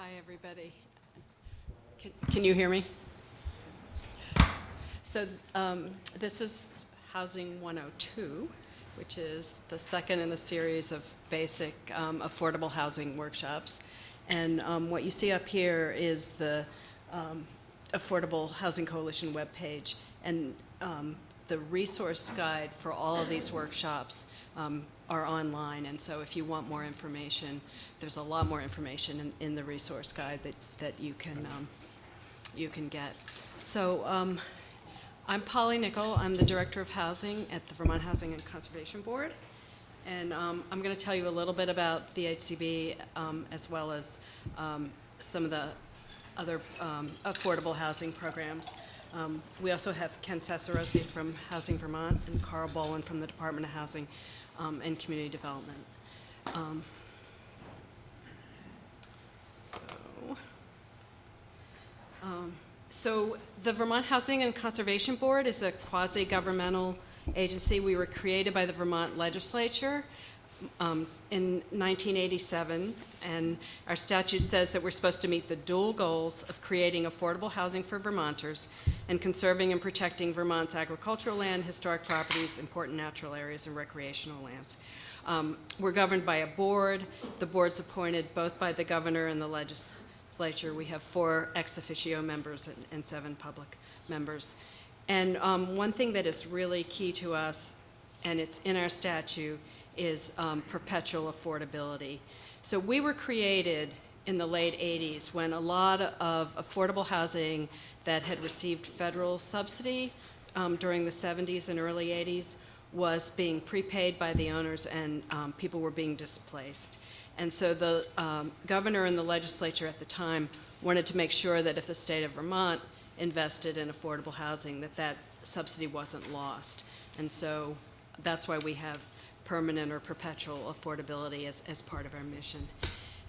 Hi, everybody. Can you hear me? So this is Housing 102, which is the second in a series of basic affordable housing workshops. And what you see up here is the Affordable Housing Coalition webpage. And the resource guide for all of these workshops are online. And so if you want more information, there's a lot more information in the resource guide that you can get. So I'm Polly Nichol. I'm the Director of Housing at the Vermont Housing and Conservation Board. And I'm going to tell you a little bit about VHCB as well as some of the other affordable housing programs. We also have Kenn Sassorossi from Housing Vermont and Carl Boland from the Department of Housing and Community Development. So the Vermont Housing and Conservation Board is a quasi-governmental agency. We were created by the Vermont legislature in 1987, and our statute says that we're supposed to meet the dual goals of creating affordable housing for Vermonters and conserving and protecting Vermont's agricultural land, historic properties, important natural areas, and recreational lands. We're governed by a board. The board's appointed both by the governor and the legislature. We have 4 ex officio members and 7 public members. And one thing that is really key to us, and it's in our statute, is perpetual affordability. So we were created in the late 80s when a lot of affordable housing that had received federal subsidy during the 70s and early 80s was being prepaid by the owners, and people were being displaced. And so the governor and the legislature at the time wanted to make sure that if the state of Vermont invested in affordable housing, that subsidy wasn't lost. And so that's why we have permanent or perpetual affordability as part of our mission.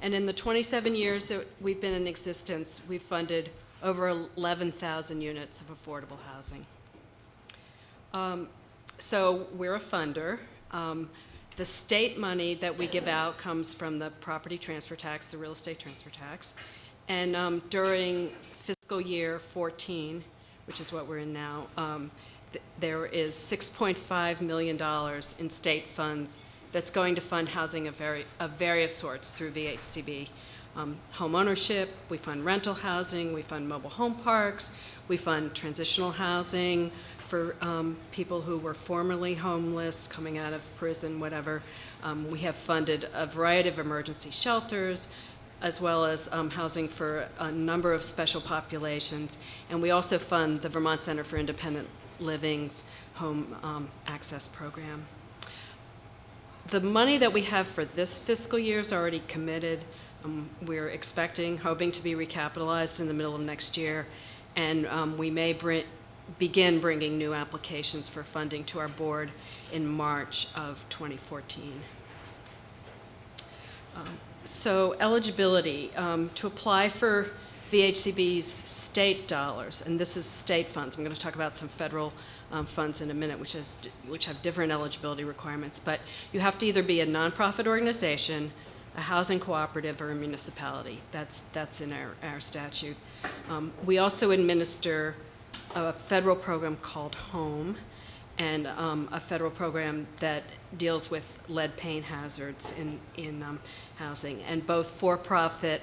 And in the 27 years that we've been in existence, we've funded over 11,000 units of affordable housing. So we're a funder. The state money that we give out comes from the property transfer tax, the real estate transfer tax. And during fiscal year 14, which is what we're in now, there is $6.5 million in state funds that's going to fund housing of various sorts through VHCB. Home ownership, we fund rental housing, we fund mobile home parks, we fund transitional housing for people who were formerly homeless, coming out of prison, whatever. We have funded a variety of emergency shelters, as well as housing for a number of special populations. And we also fund the Vermont Center for Independent Living's home access program. The money that we have for this fiscal year is already committed. We're hoping to be recapitalized in the middle of next year, and we may begin bringing new applications for funding to our board in March of 2014. So eligibility to apply for VHCB's state dollars, and this is state funds. I'm going to talk about some federal funds in a minute, which have different eligibility requirements. But you have to either be a nonprofit organization, a housing cooperative, or a municipality. That's in our statute. We also administer a federal program called HOME, and a federal program that deals with lead paint hazards in housing. And both for-profit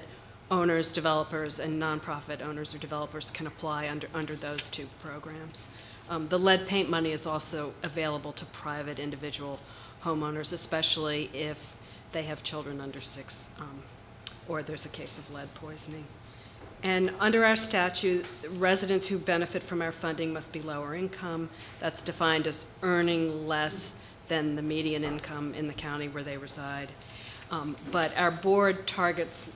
owners, developers, and nonprofit owners or developers can apply under those 2 programs. The lead paint money is also available to private individual homeowners, especially if they have children under 6 or there's a case of lead poisoning. And under our statute, residents who benefit from our funding must be lower income. That's defined as earning less than the median income in the county where they reside. But our board targets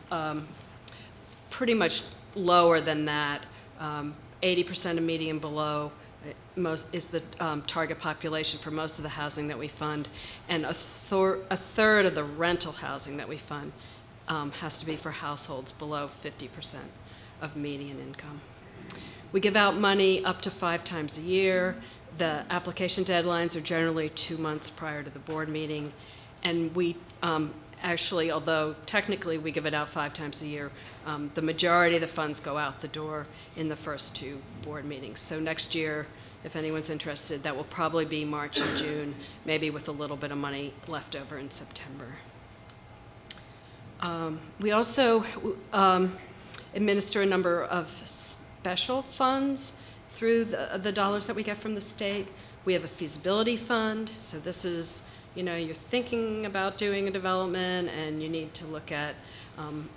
pretty much lower than that. 80% of median below is the target population for most of the housing that we fund, and a third of the rental housing that we fund has to be for households below 50% of median income. We give out money up to 5 times a year. The application deadlines are generally 2 months prior to the board meeting, And we actually, although technically we give it out 5 times a year, the majority of the funds go out the door in the first 2 board meetings. So next year, if anyone's interested, that will probably be March and June, maybe with a little bit of money left over in September. We also administer a number of special funds through the dollars that we get from the state. We have a feasibility fund, so this is, you're thinking about doing a development and you need to look at,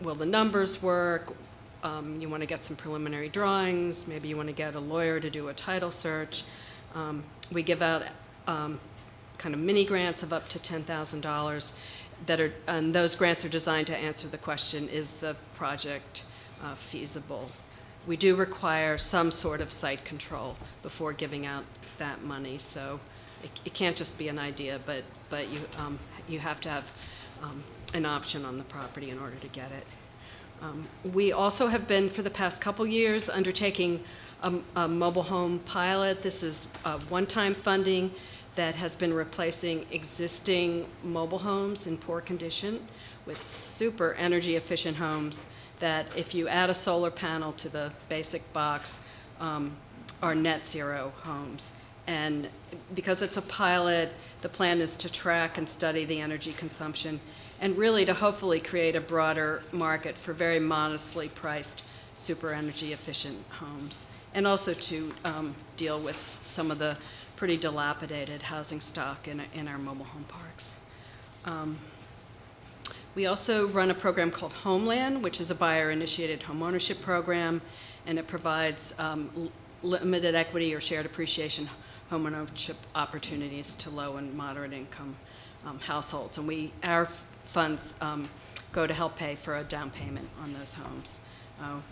will the numbers work? You want to get some preliminary drawings, maybe you want to get a lawyer to do a title search. We give out kind of mini grants of up to $10,000 and those grants are designed to answer the question, is the project feasible? We do require some sort of site control before giving out that money, so it can't just be an idea, but you have to have an option on the property in order to get it. We also have been, for the past couple years, undertaking a mobile home pilot. This is one-time funding that has been replacing existing mobile homes in poor condition with super energy efficient homes that, if you add a solar panel to the basic box, are net zero homes. And because it's a pilot, the plan is to track and study the energy consumption and really to hopefully create a broader market for very modestly priced super energy efficient homes, and also to deal with some of the pretty dilapidated housing stock in our mobile home parks. We also run a program called Homeland, which is a buyer-initiated homeownership program, and it provides limited equity or shared appreciation homeownership opportunities to low and moderate income households. And our funds go to help pay for a down payment on those homes.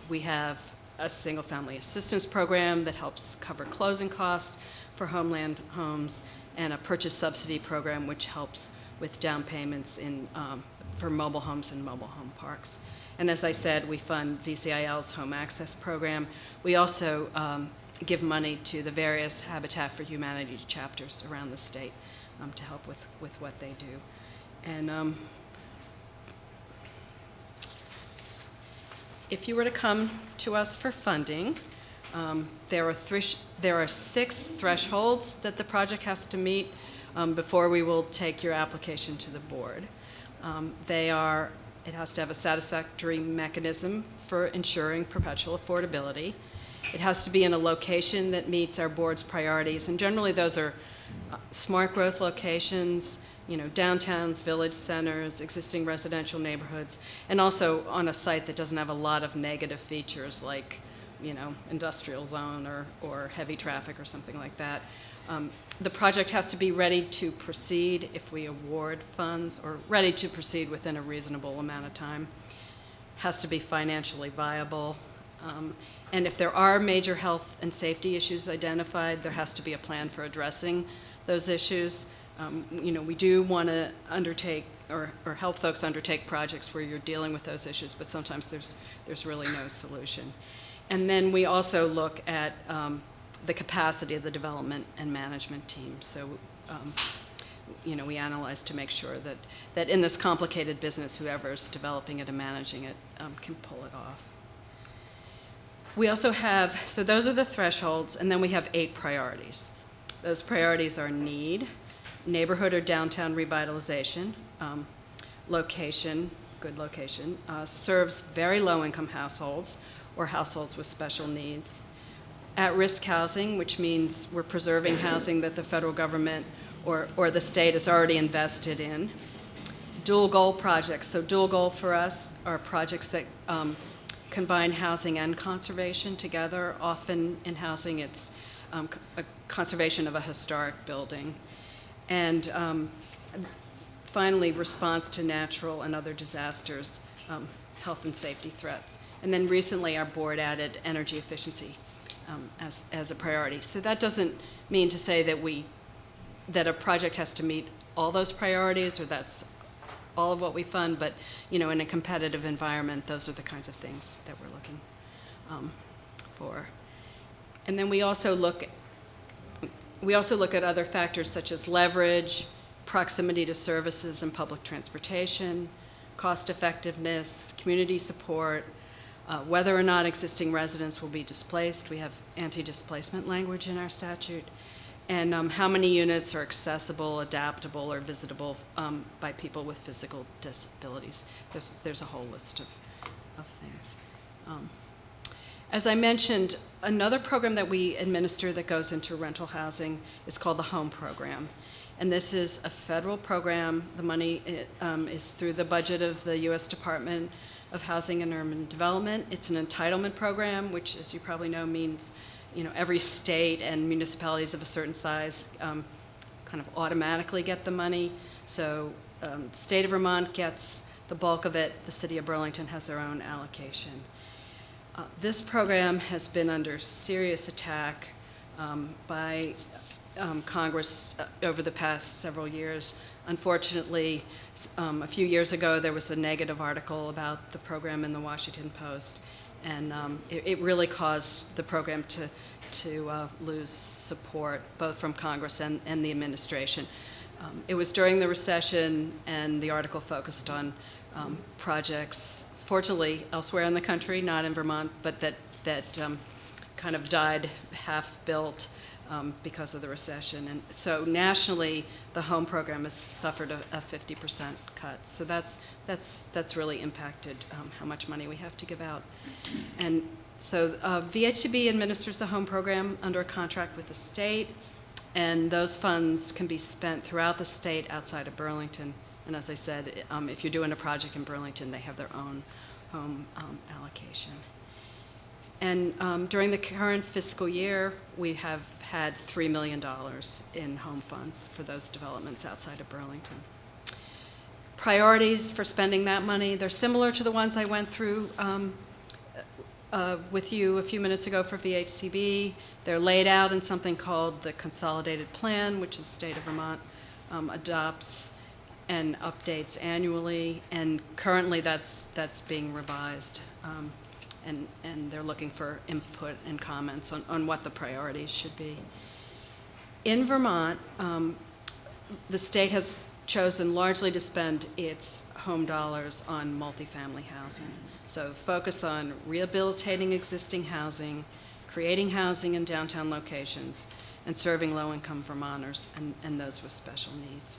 We have a single-family assistance program that helps cover closing costs for Homeland homes, and a purchase subsidy program which helps with down payments for mobile homes and mobile home parks. And as I said, we fund VCIL's Home Access Program. We also give money to the various Habitat for Humanity chapters around the state to help with what they do. And if you were to come to us for funding, there are 6 thresholds that the project has to meet before we will take your application to the board. It has to have a satisfactory mechanism for ensuring perpetual affordability. It has to be in a location that meets our board's priorities, and generally those are smart growth locations, downtowns, village centers, existing residential neighborhoods, and also on a site that doesn't have a lot of negative features like, industrial zone or heavy traffic or something like that. The project has to be ready to proceed if we award funds, or ready to proceed within a reasonable amount of time. Has to be financially viable. And if there are major health and safety issues identified, there has to be a plan for addressing those issues. We do want to undertake or help folks undertake projects where you're dealing with those issues, but sometimes there's really no solution. And then we also look at the capacity of the development and management team. So, we analyze to make sure that in this complicated business, whoever's developing it and managing it can pull it off. We also have, so those are the thresholds, and then we have 8 priorities. Those priorities are need, neighborhood or downtown revitalization, location, good location, serves very low-income households or households with special needs. At-risk housing, which means we're preserving housing that the federal government or the state has already invested in. Dual goal projects. So dual goal for us are projects that combine housing and conservation together. Often in housing, it's a conservation of a historic building. And finally, response to natural and other disasters, health and safety threats. And then recently, our board added energy efficiency as a priority. So that doesn't mean to say that a project has to meet all those priorities, or that's all of what we fund, but in a competitive environment, those are the kinds of things that we're looking for. And then we also look at other factors such as leverage, proximity to services and public transportation, cost effectiveness, community support, whether or not existing residents will be displaced. We have anti-displacement language in our statute. And how many units are accessible, adaptable, or visitable by people with physical disabilities. There's a whole list of things. As I mentioned, another program that we administer that goes into rental housing is called the Home Program. And this is a federal program. The money is through the budget of the U.S. Department of Housing and Urban Development. It's an entitlement program, which, as you probably know, means every state and municipalities of a certain size kind of automatically get the money. So the state of Vermont gets the bulk of it. The city of Burlington has their own allocation. This program has been under serious attack by Congress over the past several years. Unfortunately, a few years ago, there was a negative article about the program in the Washington Post, and it really caused the program to lose support, both from Congress and the administration. It was during the recession, and the article focused on projects, fortunately, elsewhere in the country, not in Vermont, but that kind of died half-built because of the recession. And so nationally, the Home Program has suffered a 50% cut. So that's really impacted how much money we have to give out. And so VHCB administers the Home Program under a contract with the state, and those funds can be spent throughout the state outside of Burlington. And as I said, if you're doing a project in Burlington, they have their own home allocation. And during the current fiscal year, we have had $3 million in home funds for those developments outside of Burlington. Priorities for spending that money, they're similar to the ones I went through with you a few minutes ago for VHCB. They're laid out in something called the Consolidated Plan, which the state of Vermont adopts and updates annually, and currently that's being revised. And they're looking for input and comments on what the priorities should be. In Vermont, the state has chosen largely to spend its home dollars on multifamily housing. So focus on rehabilitating existing housing, creating housing in downtown locations, and serving low-income Vermonters and those with special needs.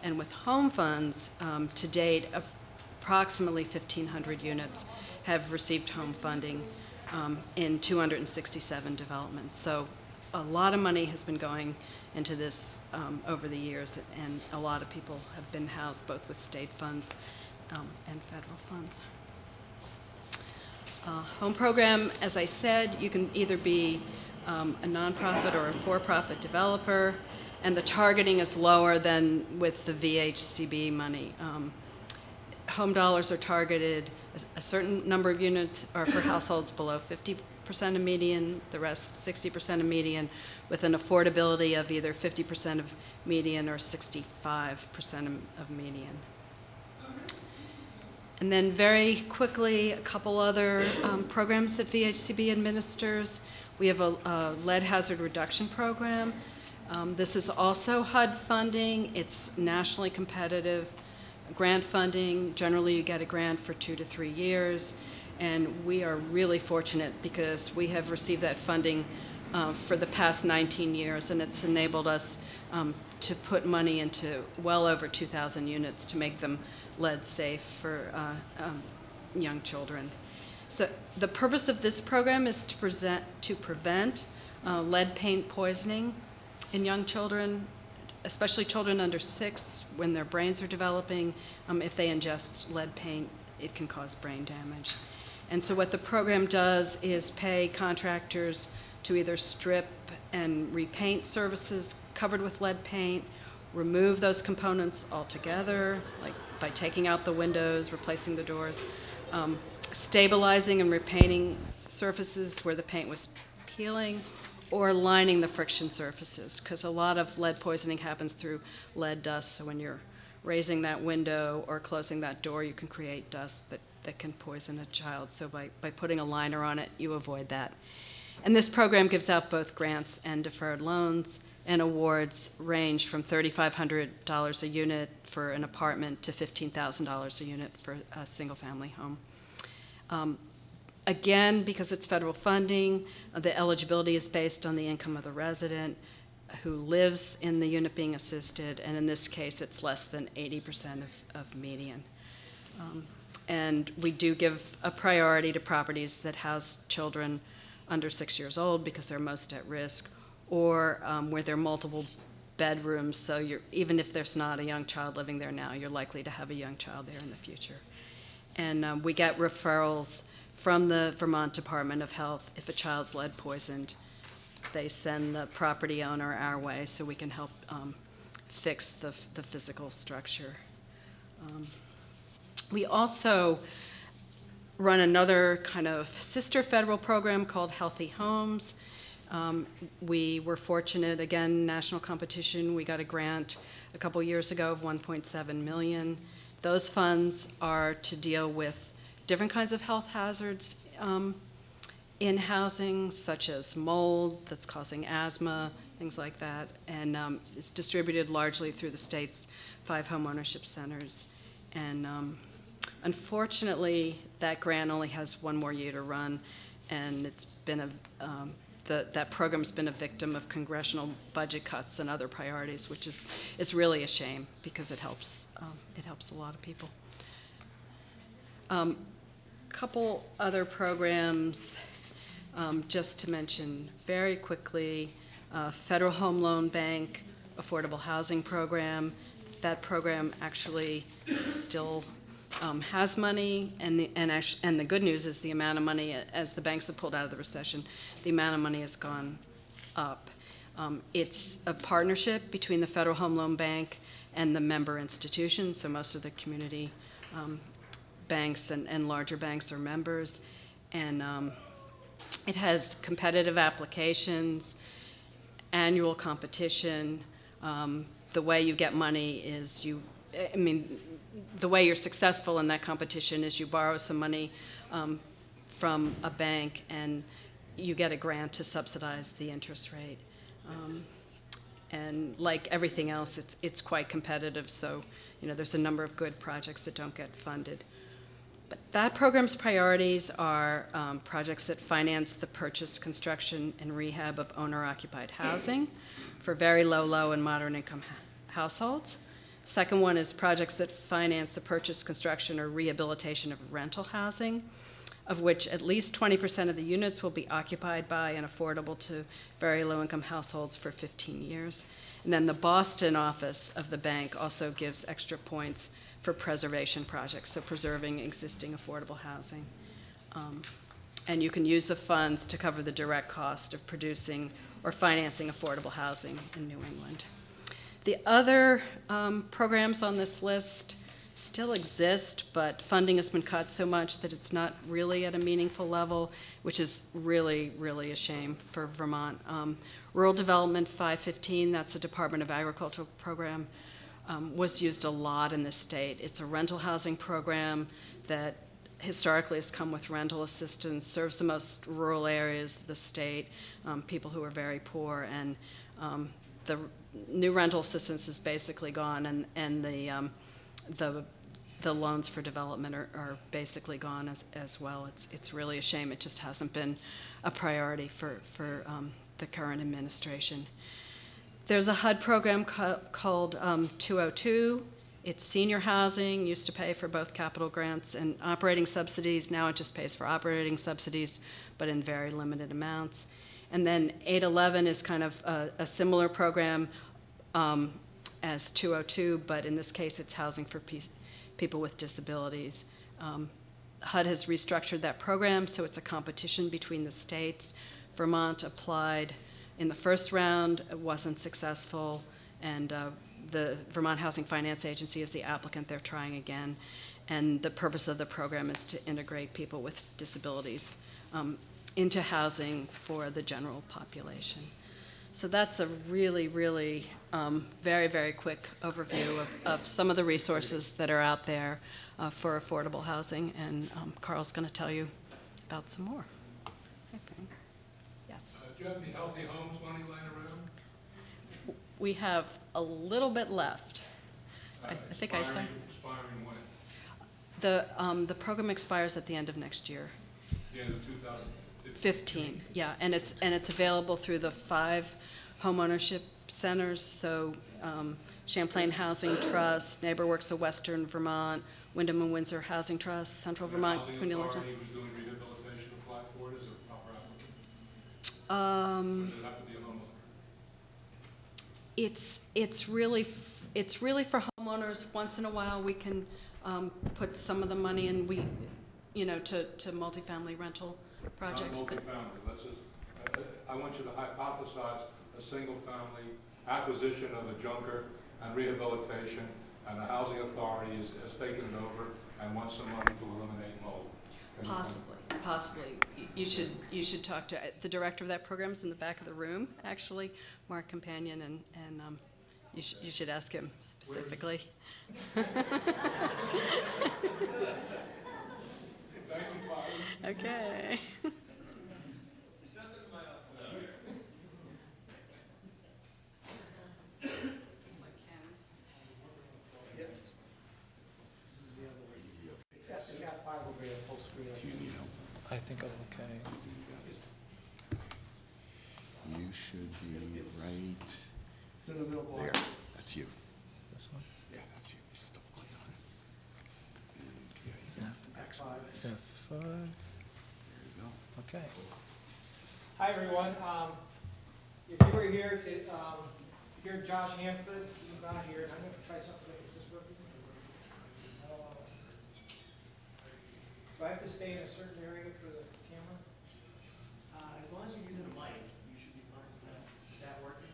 And with home funds, to date, approximately 1,500 units have received home funding in 267 developments. So a lot of money has been going into this over the years, and a lot of people have been housed both with state funds and federal funds. Home Program, as I said, you can either be a nonprofit or a for-profit developer, and the targeting is lower than with the VHCB money. Home dollars are targeted, a certain number of units are for households below 50% of median, the rest 60% of median, with an affordability of either 50% of median or 65% of median. And then very quickly, a couple other programs that VHCB administers. We have a lead hazard reduction program. This is also HUD funding. It's nationally competitive. Grant funding, generally you get a grant for 2 to 3 years, and we are really fortunate because we have received that funding for the past 19 years, and it's enabled us to put money into well over 2,000 units to make them lead safe for young children. So the purpose of this program is to prevent lead paint poisoning in young children, especially children under 6, when their brains are developing. If they ingest lead paint, it can cause brain damage. And so what the program does is pay contractors to either strip and repaint surfaces covered with lead paint, remove those components altogether, like by taking out the windows, replacing the doors, stabilizing and repainting surfaces where the paint was peeling, or lining the friction surfaces, because a lot of lead poisoning happens through lead dust. So when you're raising that window or closing that door, you can create dust that can poison a child. So by putting a liner on it, you avoid that. And this program gives out both grants and deferred loans, and awards range from $3,500 a unit for an apartment to $15,000 a unit for a single-family home. Again, because it's federal funding, the eligibility is based on the income of the resident who lives in the unit being assisted, and in this case, it's less than 80% of median. And we do give a priority to properties that house children under 6 years old because they're most at risk, or where there are multiple bedrooms, so even if there's not a young child living there now, you're likely to have a young child there in the future. And we get referrals from the Vermont Department of Health. If a child's lead poisoned, they send the property owner our way so we can help fix the physical structure. We also run another kind of sister federal program called Healthy Homes. We were fortunate, again, national competition. We got a grant a couple years ago of $1.7 million. Those funds are to deal with different kinds of health hazards in housing, such as mold that's causing asthma, things like that, and it's distributed largely through the state's 5 homeownership centers. And unfortunately, that grant only has 1 more year to run, and it's been that program's been a victim of congressional budget cuts and other priorities, which is really a shame because it helps a lot of people. Couple other programs, just to mention very quickly. Federal Home Loan Bank Affordable Housing Program. That program actually still has money, and the good news is the amount of money, as the banks have pulled out of the recession, the amount of money has gone up. It's a partnership between the Federal Home Loan Bank and the member institutions, so most of the community banks and larger banks are members, and it has competitive applications, annual competition. The way you get money is the way you're successful in that competition is you borrow some money from a bank and you get a grant to subsidize the interest rate. And like everything else, it's quite competitive, so there's a number of good projects that don't get funded. But that program's priorities are projects that finance the purchase, construction, and rehab of owner-occupied housing for very low, and moderate-income households. Second one is projects that finance the purchase, construction, or rehabilitation of rental housing, of which at least 20% of the units will be occupied by and affordable to very low-income households for 15 years. And then the Boston office of the bank also gives extra points for preservation projects, so preserving existing affordable housing. And you can use the funds to cover the direct cost of producing or financing affordable housing in New England. The other programs on this list still exist, but funding has been cut so much that it's not really at a meaningful level, which is really, really a shame for Vermont. Rural Development 515, that's a Department of Agriculture program, was used a lot in this state. It's a rental housing program that historically has come with rental assistance, serves the most rural areas of the state, people who are very poor, and the new rental assistance is basically gone, and the loans for development are basically gone as well. It's really a shame. It just hasn't been a priority for the current administration. There's a HUD program called 202. It's senior housing, used to pay for both capital grants and operating subsidies. Now it just pays for operating subsidies, but in very limited amounts. And then 811 is kind of a similar program as 202, but in this case it's housing for people with disabilities. HUD has restructured that program, so it's a competition between the states. Vermont applied in the first round, it wasn't successful, and the Vermont Housing Finance Agency is the applicant. They're trying again, and the purpose of the program is to integrate people with disabilities into housing for the general population. So that's a really, really very, very quick overview of some of the resources that are out there for affordable housing, and Carl's going to tell you about some more. Do you have any healthy homes money lying around? We have a little bit left. I think I saw. Expiring when? The program expires at the end of next year. The end of 2015. 15, yeah, and it's available through the 5 homeownership centers. So Champlain Housing Trust, NeighborWorks of Western Vermont, Wyndham and Windsor Housing Trust, Central Vermont Community Housing Election. Authority who's doing rehabilitation apply for it as a proper applicant? Or does it have to be a homeowner? It's really for homeowners. Once in a while, we can put some of the money in to multifamily rental projects. Not multifamily. Let's just, I want you to hypothesize a single-family acquisition of a junker and rehabilitation, and the housing authority has taken it over and wants some money to eliminate mold. Possibly. You should talk to the director of that program. Is in the back of the room, actually, Mark Companion, and you should ask him specifically. Thank you, Bobby. Okay. I think I'm okay. You should be right It's in the middle there. block. That's you. This one? Yeah, that's you. Just double click on it. And yeah, you have to backside. F5. F5. There you go. Okay. Hi, everyone. If you were here to hear Josh Hanford, he's not here. I'm going to try something. Is this working? Do I have to stay in a certain area for the camera? As long as you're using a mic, you should be fine with that. Is that working?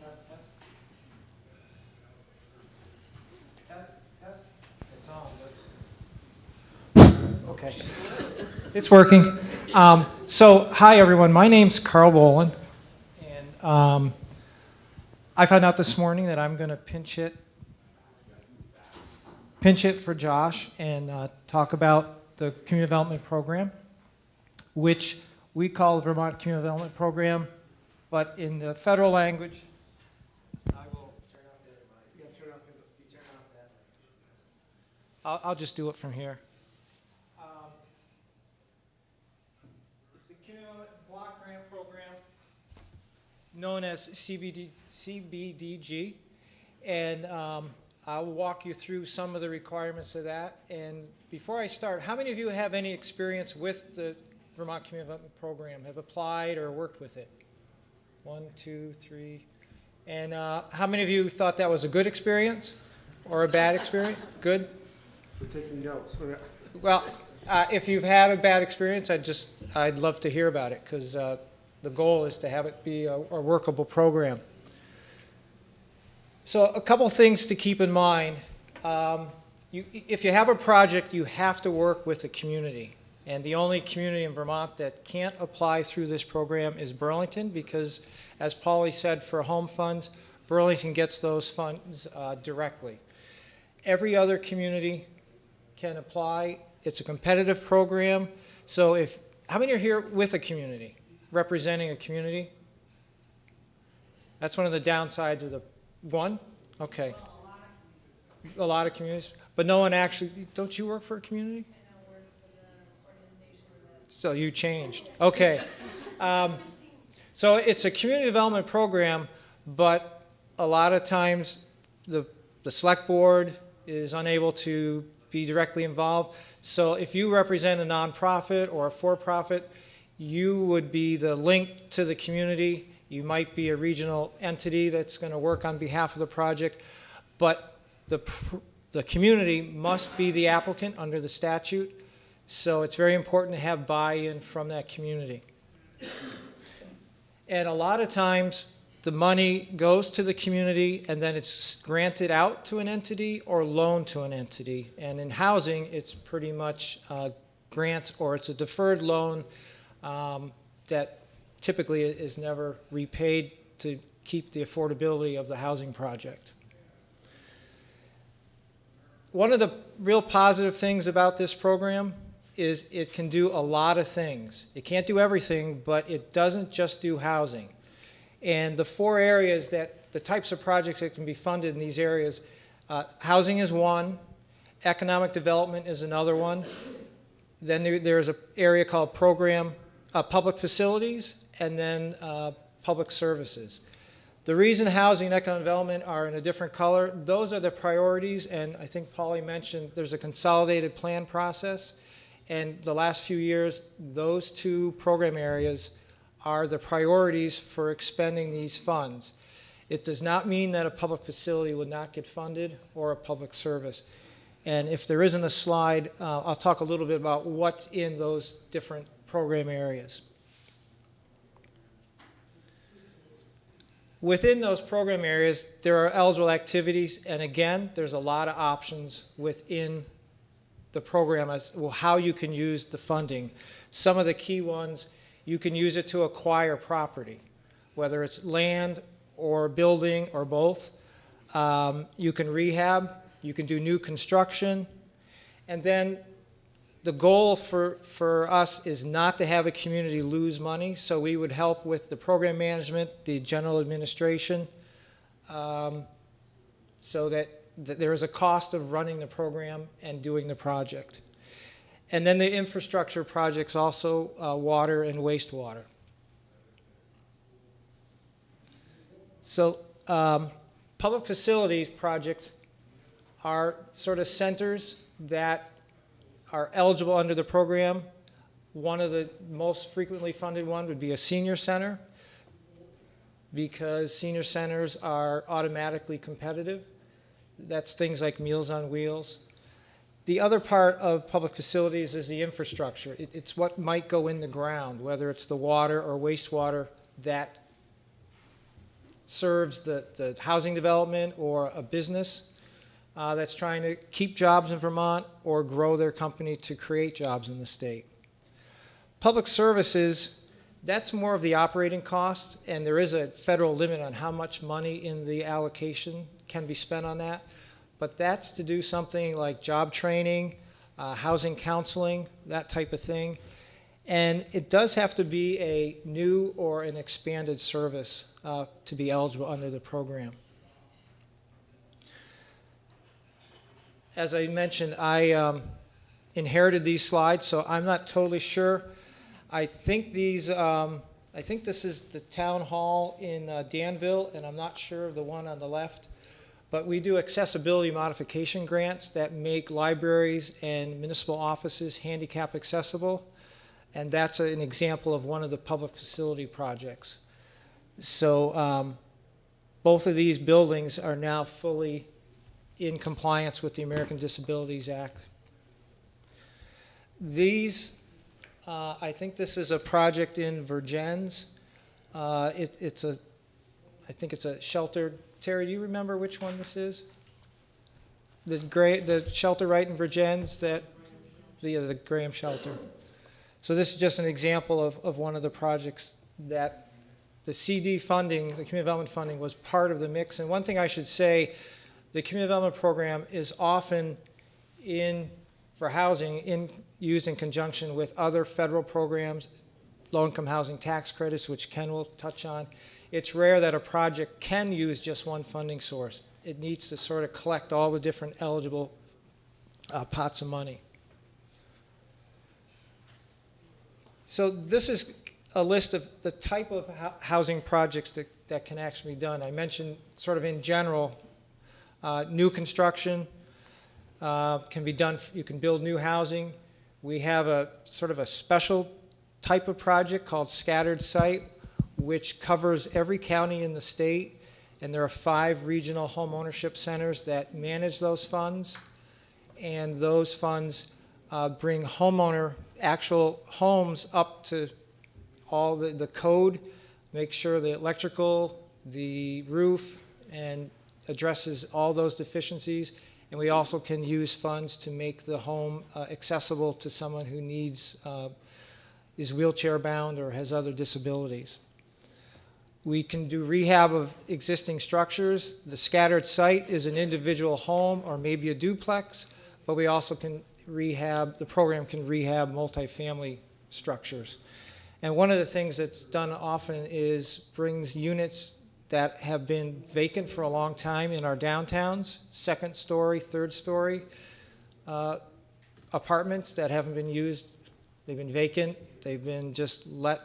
Test, test. It's on. Okay. It's working. So, hi, everyone. My name's Carl Bolin. And I found out this morning that I'm going to pinch hit for Josh and talk about the Community Development Program, which we call the Vermont Community Development Program, but in the federal language, I will turn off the other mic. You gotta turn off that. I'll just do it from here. It's the Community Development Block Grant Program, known as CDBG, and I'll walk you through some of the requirements of that. And before I start, how many of you have any experience with the Vermont Community Development Program, have applied or worked with it? 1, 2, 3. And how many of you thought that was a good experience or a bad experience? Good? We're taking notes. Well, if you've had a bad experience, I'd love to hear about it, because the goal is to have it be a workable program. So a couple things to keep in mind. If you have a project, you have to work with the community. And the only community in Vermont that can't apply through this program is Burlington, because, as Paulie said, for home funds, Burlington gets those funds directly. Every other community can apply. It's a competitive program. So how many are here with a community, representing a community? That's one of the downsides of the one? Okay. A lot of communities. But no one actually, don't you work for a community? I work for the organization that... So you changed. Okay. So it's a community development program, but a lot of times the select board is unable to be directly involved. So if you represent a nonprofit or a for-profit, you would be the link to the community. You might be a regional entity that's going to work on behalf of the project, but the community must be the applicant under the statute, so it's very important to have buy-in from that community. And a lot of times, the money goes to the community and then it's granted out to an entity or loaned to an entity. And in housing, it's pretty much grants, or it's a deferred loan that typically is never repaid to keep the affordability of the housing project. One of the real positive things about this program is it can do a lot of things. It can't do everything, but it doesn't just do housing. And the 4 areas that the types of projects that can be funded in these areas, housing is one, economic development is another one. Then there's an area called public facilities, and then public services. The reason housing and economic development are in a different color, those are the priorities, and I think Paulie mentioned there's a consolidated plan process, and the last few years, those two program areas are the priorities for expending these funds. It does not mean that a public facility would not get funded or a public service. And if there isn't a slide, I'll talk a little bit about what's in those different program areas. Within those program areas, there are eligible activities, and again, there's a lot of options within the program as well how you can use the funding. Some of the key ones, you can use it to acquire property, whether it's land or building or both. You can rehab, you can do new construction, and then the goal for us is not to have a community lose money, so we would help with the program management, the general administration, so that there is a cost of running the program and doing the project. And then the infrastructure projects also, water and wastewater. So public facilities projects are sort of centers that are eligible under the program. One of the most frequently funded one would be a senior center, because senior centers are automatically competitive. That's things like Meals on Wheels. The other part of public facilities is the infrastructure. It's what might go in the ground, whether it's the water or wastewater that serves the housing development or a business that's trying to keep jobs in Vermont or grow their company to create jobs in the state. Public services, that's more of the operating cost, and there is a federal limit on how much money in the allocation can be spent on that. But that's to do something like job training, housing counseling, that type of thing. And it does have to be a new or an expanded service to be eligible under the program. As I mentioned, I inherited these slides, so I'm not totally sure. I think this is the town hall in Danville, and I'm not sure of the one on the left. But we do accessibility modification grants that make libraries and municipal offices handicap accessible, and that's an example of one of the public facility projects. So both of these buildings are now fully in compliance with the American Disabilities Act. These, I think this is a project in Vergennes. I think it's a sheltered. Terry, do you remember which one this is? The shelter right in Vergennes, the Graham shelter. So this is just an example of one of the projects that the CD funding, the community development funding, was part of the mix. And one thing I should say, the community development program is often for housing used in conjunction with other federal programs, low-income housing tax credits, which Ken will touch on. It's rare that a project can use just one funding source. It needs to sort of collect all the different eligible pots of money. So this is a list of the type of housing projects that can actually be done. I mentioned sort of in general, new construction can be done. You can build new housing. We have a sort of a special type of project called scattered site, which covers every county in the state, and there are 5 regional home ownership centers that manage those funds, and those funds bring actual homes up to all the code, make sure the electrical, the roof, and addresses all those deficiencies. And we also can use funds to make the home accessible to someone who is wheelchair bound or has other disabilities. We can do rehab of existing structures. The scattered site is an individual home or maybe a duplex, but we also can the program can rehab multifamily structures. And one of the things that's done often is brings units that have been vacant for a long time in our downtowns, second story, third story apartments that haven't been used. They've been vacant. They've been just let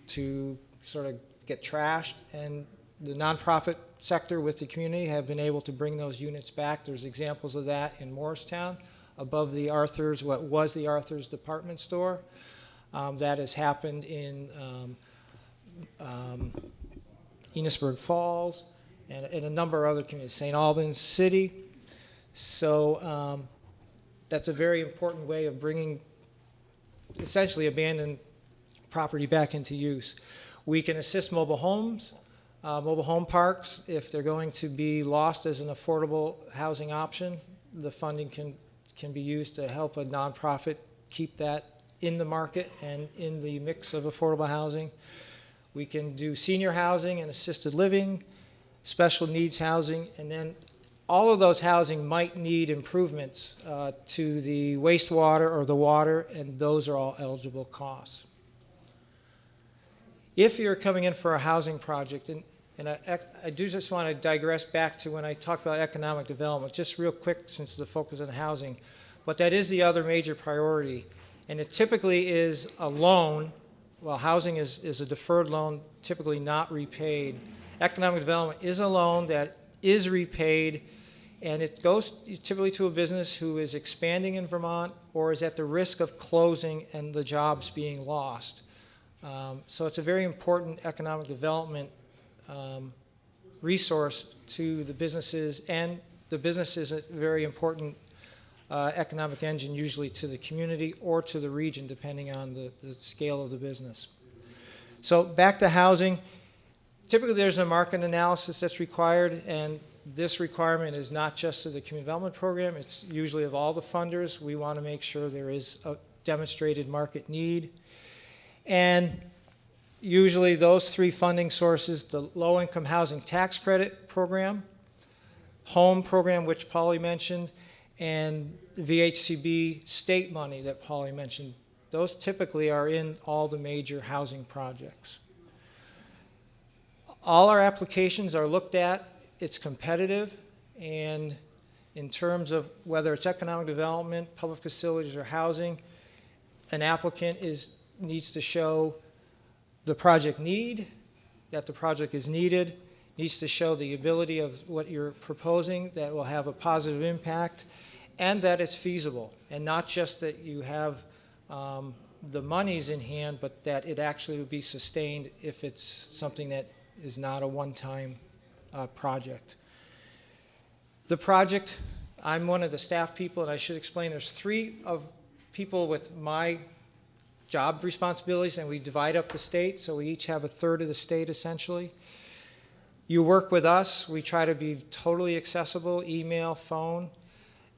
to sort of get trashed, and the nonprofit sector with the community have been able to bring those units back. There's examples of that in Morristown, above the Arthur's, what was the Arthur's department store. That has happened in Enosburg Falls and a number of other communities, St. Albans City. So that's a very important way of bringing essentially abandoned property back into use. We can assist mobile homes, mobile home parks, if they're going to be lost as an affordable housing option. The funding can be used to help a nonprofit keep that in the market and in the mix of affordable housing. We can do senior housing and assisted living, special needs housing, and then all of those housing might need improvements to the wastewater or the water, and those are all eligible costs. If you're coming in for a housing project, and I do just want to digress back to when I talked about economic development, just real quick since the focus on housing, but that is the other major priority. And it typically is a loan. Well, housing is a deferred loan, typically not repaid. Economic development is a loan that is repaid, and it goes typically to a business who is expanding in Vermont or is at the risk of closing and the jobs being lost. So it's a very important economic development resource to the businesses, and the business is a very important economic engine, usually to the community or to the region, depending on the scale of the business. So back to housing. Typically there's a market analysis that's required, and this requirement is not just of the community development program, it's usually of all the funders. We want to make sure there is a demonstrated market need. And usually those three funding sources, the low-income housing tax credit program, home program, which Polly mentioned, and the VHCB state money that Polly mentioned, those typically are in all the major housing projects. All our applications are looked at. It's competitive, and in terms of whether it's economic development, public facilities, or housing, an applicant needs to show the project need, that the project is needed, needs to show the ability of what you're proposing that will have a positive impact, and that it's feasible, and not just that you have the monies in hand, but that it actually would be sustained if it's something that is not a one-time project. The project, I'm one of the staff people, and I should explain there's three of people with my job responsibilities, and we divide up the state, so we each have a third of the state essentially. You work with us. We try to be totally accessible, email, phone.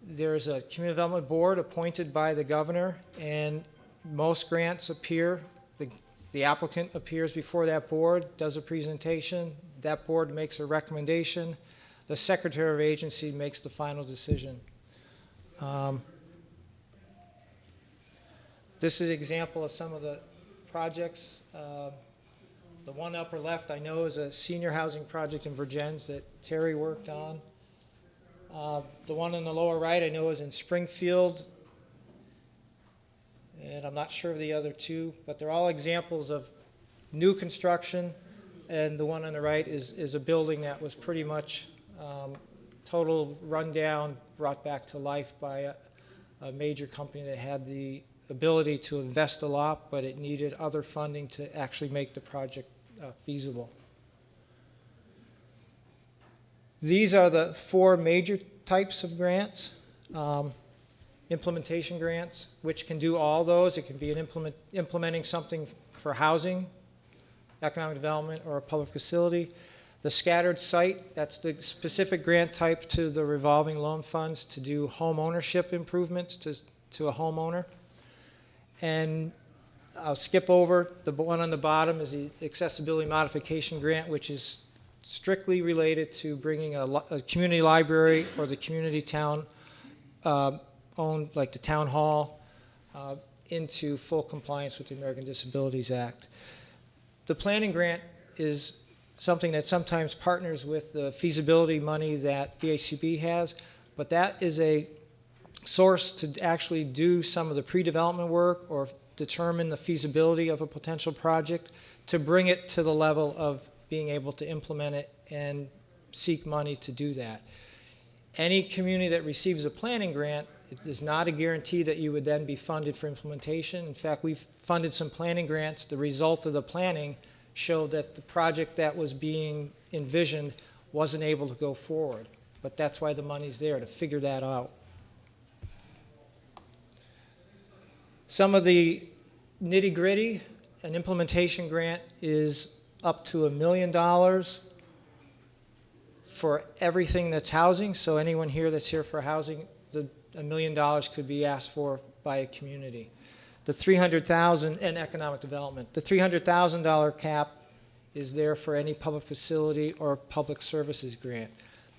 There's a community development board appointed by the governor, and most grants appear. The applicant appears before that board, does a presentation. That board makes a recommendation. The secretary of agency makes the final decision. This is an example of some of the projects. The one upper left I know is a senior housing project in Virgins that Terry worked on. The one in the lower right I know is in Springfield, and I'm not sure of the other two, but they're all examples of new construction, and the one on the right is a building that was pretty much total rundown, brought back to life by a major company that had the ability to invest a lot, but it needed other funding to actually make the project feasible. These are the four major types of grants. Implementation grants, which can do all those. It can be implementing something for housing, economic development, or a public facility. The scattered site, that's the specific grant type to the revolving loan funds to do home ownership improvements to a homeowner. And I'll skip over the one on the bottom is the accessibility modification grant, which is strictly related to bringing a community library or the community town owned, like the town hall, into full compliance with the American Disabilities Act. The planning grant is something that sometimes partners with the feasibility money that VHCB has, but that is a source to actually do some of the pre-development work or determine the feasibility of a potential project to bring it to the level of being able to implement it and seek money to do that. Any community that receives a planning grant, it is not a guarantee that you would then be funded for implementation. In fact, we've funded some planning grants. The result of the planning showed that the project that was being envisioned wasn't able to go forward. But that's why the money's there, to figure that out. Some of the nitty-gritty, an implementation grant is up to $1 million for everything that's housing. So anyone here that's here for housing, $1 million could be asked for by a community. The $300,000 in economic development, the $300,000 cap is there for any public facility or public services grant.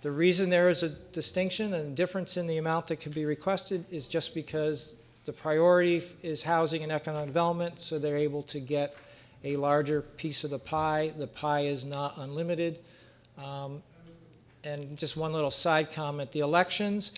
The reason there is a distinction and difference in the amount that can be requested is just because the priority is housing and economic development, so they're able to get a larger piece of the pie. The pie is not unlimited. And just one little side comment, the elections,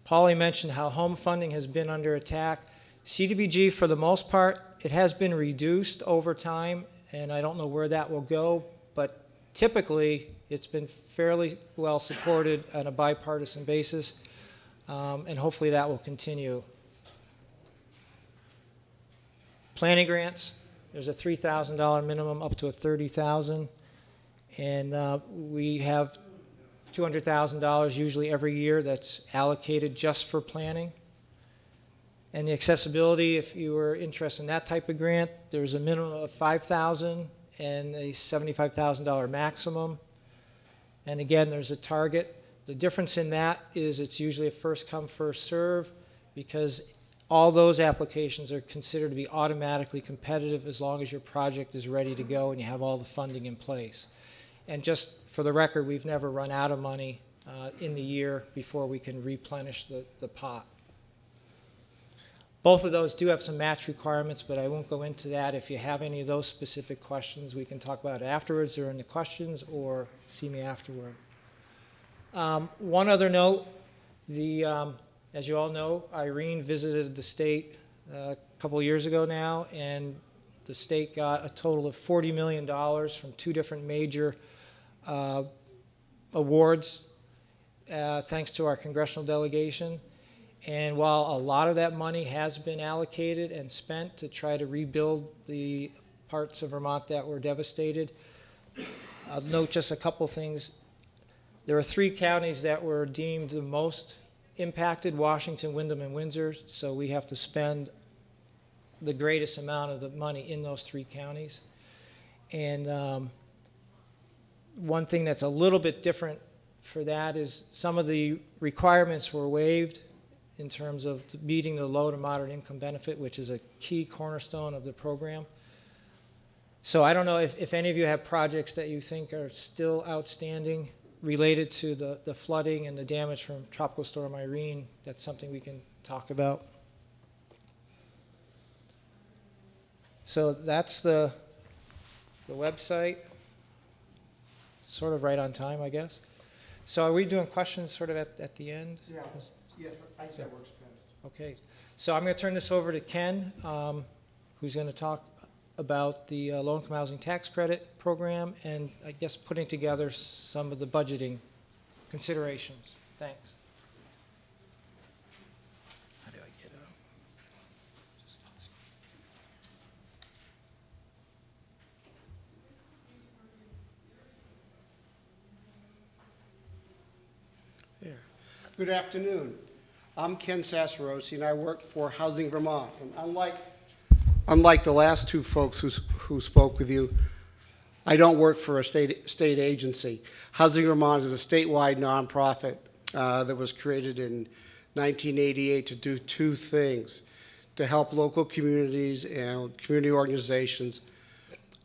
Paulie mentioned how home funding has been under attack. CDBG, for the most part, it has been reduced over time, and I don't know where that will go, but typically it's been fairly well supported on a bipartisan basis, and hopefully that will continue. Planning grants, there's a $3,000 minimum up to a $30,000, and we have $200,000 usually every year that's allocated just for planning. And the accessibility, if you were interested in that type of grant, there's a minimum of $5,000 and a $75,000 maximum. And again, there's a target. The difference in that is it's usually a first come, first serve, because all those applications are considered to be automatically competitive as long as your project is ready to go and you have all the funding in place. And just for the record, we've never run out of money in the year before we can replenish the pot. Both of those do have some match requirements, but I won't go into that. If you have any of those specific questions, we can talk about it afterwards during the questions or see me afterward. One other note, as you all know, Irene visited the state a couple of years ago now, and the state got a total of $40 million from two different major awards, thanks to our congressional delegation. And while a lot of that money has been allocated and spent to try to rebuild the parts of Vermont that were devastated, I'll note just a couple things. There are 3 counties that were deemed the most impacted: Washington, Windham, and Windsor. So we have to spend the greatest amount of the money in those 3 counties. And one thing that's a little bit different for that is some of the requirements were waived in terms of meeting the low to moderate income benefit, which is a key cornerstone of the program. So I don't know if any of you have projects that you think are still outstanding related to the flooding and the damage from Tropical Storm Irene. That's something we can talk about. So that's the website. Sort of right on time, I guess. So are we doing questions sort of at the end? Yeah, yes, I think that works best. Okay. So I'm going to turn this over to Ken, who's going to talk about the low-income housing tax credit program and, I guess, putting together some of the budgeting considerations. Thanks. How do I get up? There. Good afternoon. I'm Kenn Sassorossi, and I work for Housing Vermont. And unlike the last 2 folks who spoke with you, I don't work for a state agency. Housing Vermont is a statewide nonprofit that was created in 1988 to do 2 things: to help local communities and community organizations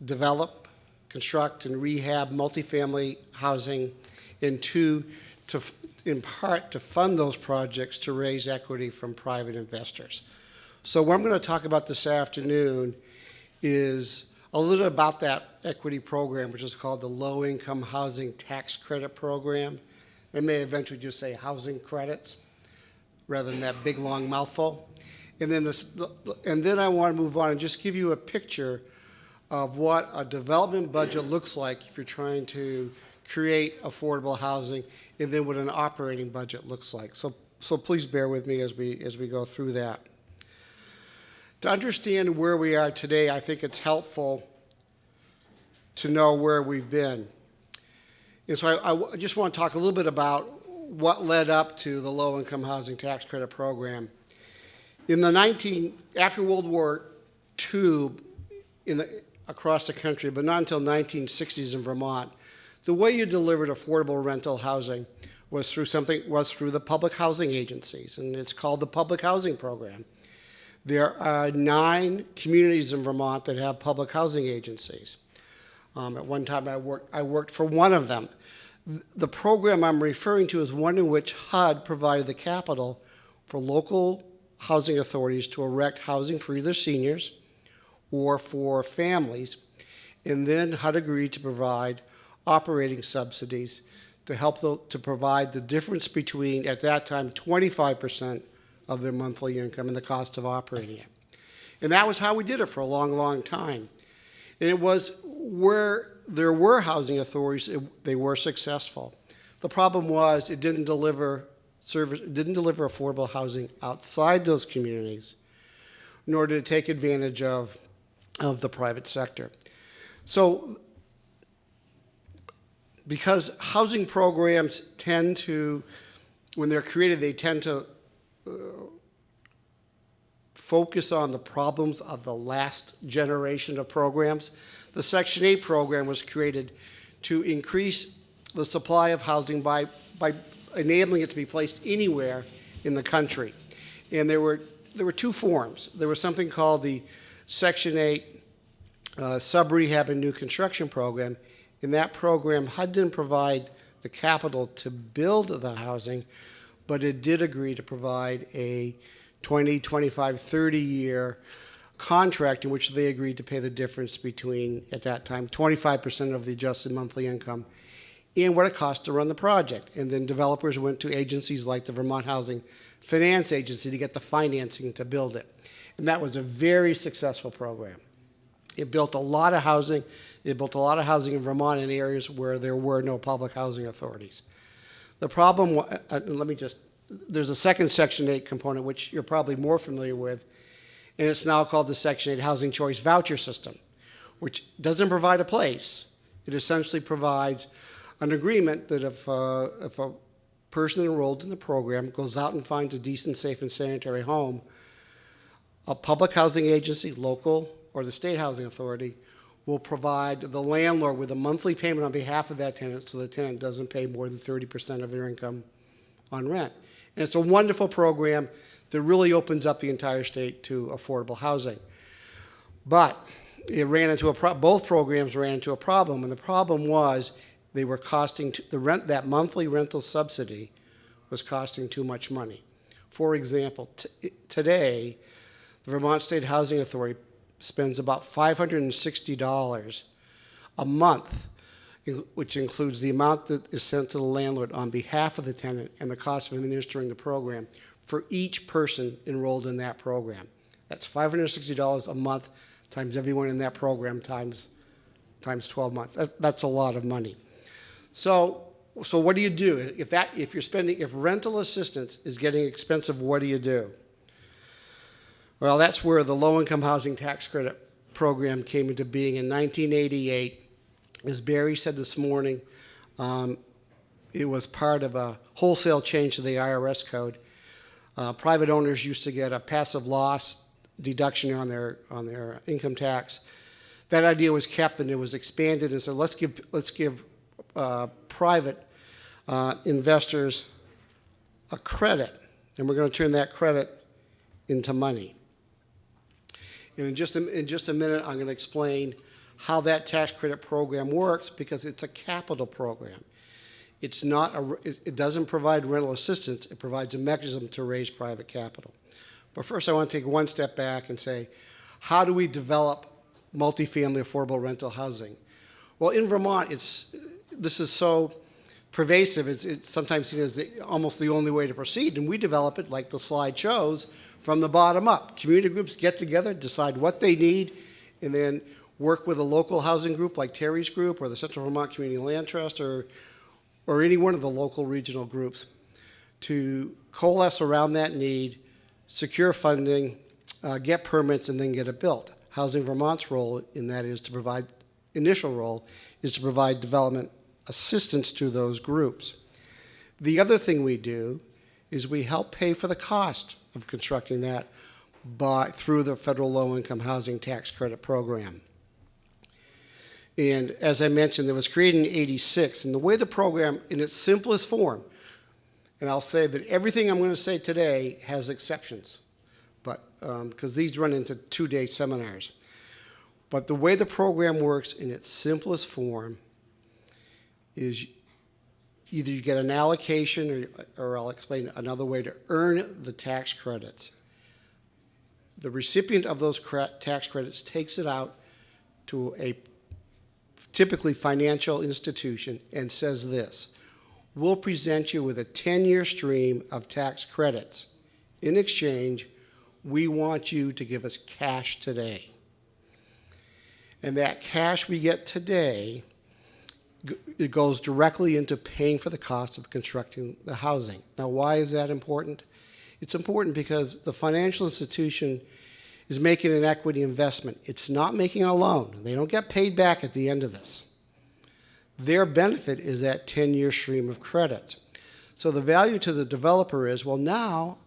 develop, construct, and rehab multifamily housing, and 2, in part to fund those projects to raise equity from private investors. So what I'm going to talk about this afternoon is A little bit about that equity program, which is called the Low Income Housing Tax Credit Program. It may eventually just say housing credits rather than that big long mouthful. And then I want to move on and just give you a picture of what a development budget looks like if you're trying to create affordable housing, and then what an operating budget looks like. So please bear with me as we go through that. To understand where we are today, I think it's helpful to know where we've been. And so I just want to talk a little bit about what led up to the Low Income Housing Tax Credit Program. After World War II, across the country, but not until 1960s in Vermont, the way you delivered affordable rental housing was through the public housing agencies, and it's called the Public Housing Program. There are 9 communities in Vermont that have public housing agencies. At one time, I worked for one of them. The program I'm referring to is one in which HUD provided the capital for local housing authorities to erect housing for either seniors or for families, and then HUD agreed to provide operating subsidies to help to provide the difference between, at that time, 25% of their monthly income and the cost of operating it. And that was how we did it for a long, long time. And it was where there were housing authorities, they were successful. The problem was it didn't deliver affordable housing outside those communities, nor did it take advantage of the private sector. So, because housing programs tend to, when they're created, they tend to focus on the problems of the last generation of programs. The Section 8 program was created to increase the supply of housing by enabling it to be placed anywhere in the country. And there were 2 forms. There was something called the Section 8 Sub-Rehab and New Construction Program. In that program, HUD didn't provide the capital to build the housing, but it did agree to provide a 20, 25, 30-year contract in which they agreed to pay the difference between, at that time, 25% of the adjusted monthly income and what it cost to run the project. And then developers went to agencies like the Vermont Housing Finance Agency to get the financing to build it. And that was a very successful program. It built a lot of housing. It built a lot of housing in Vermont in areas where there were no public housing authorities. The problem, there's a second Section 8 component, which you're probably more familiar with, and it's now called the Section 8 Housing Choice Voucher System, which doesn't provide a place. It essentially provides an agreement that if a person enrolled in the program goes out and finds a decent, safe, and sanitary home, a public housing agency, local, or the state housing authority will provide the landlord with a monthly payment on behalf of that tenant so the tenant doesn't pay more than 30% of their income on rent. And it's a wonderful program that really opens up the entire state to affordable housing. But it ran into both programs ran into a problem, and the problem was they were costing that monthly rental subsidy was costing too much money. For example, today, the Vermont State Housing Authority spends about $560 a month, which includes the amount that is sent to the landlord on behalf of the tenant and the cost of administering the program for each person enrolled in that program. That's $560 a month times everyone in that program times 12 months. That's a lot of money. So what do you do? If rental assistance is getting expensive, what do you do? Well, that's where the Low-Income Housing Tax Credit Program came into being in 1988. As Barry said this morning, it was part of a wholesale change to the IRS code. Private owners used to get a passive loss deduction on their income tax. That idea was kept, and it was expanded and said, let's give private investors a credit, and we're going to turn that credit into money. And in just a minute, I'm going to explain how that tax credit program works, because it's a capital program. It doesn't provide rental assistance. It provides a mechanism to raise private capital. But first, I want to take one step back and say, how do we develop multifamily affordable rental housing. Well, in Vermont, this is so pervasive, it's sometimes seen as almost the only way to proceed, and we develop it, like the slide shows, from the bottom up. Community groups get together, decide what they need, and then work with a local housing group like Terry's group or the Central Vermont Community Land Trust or any one of the local regional groups to coalesce around that need, secure funding, get permits, and then get it built. Housing Vermont's role in that is to provide, initial role, is to provide development assistance to those groups. The other thing we do is we help pay for the cost of constructing that through the federal low-income housing tax credit program. And as I mentioned, it was created in '86, and the way the program, in its simplest form, and I'll say that everything I'm going to say today has exceptions, but because these run into 2-day seminars. But the way the program works in its simplest form is either you get an allocation or I'll explain another way to earn the tax credits. The recipient of those tax credits takes it out to a typically financial institution and says this: we'll present you with a 10-year stream of tax credits. In exchange, we want you to give us cash today. And that cash we get today, it goes directly into paying for the cost of constructing the housing. Now, why is that important? It's important because the financial institution is making an equity investment. It's not making a loan. They don't get paid back at the end of this. Their benefit is that 10-year stream of credit. So the value to the developer is, well, now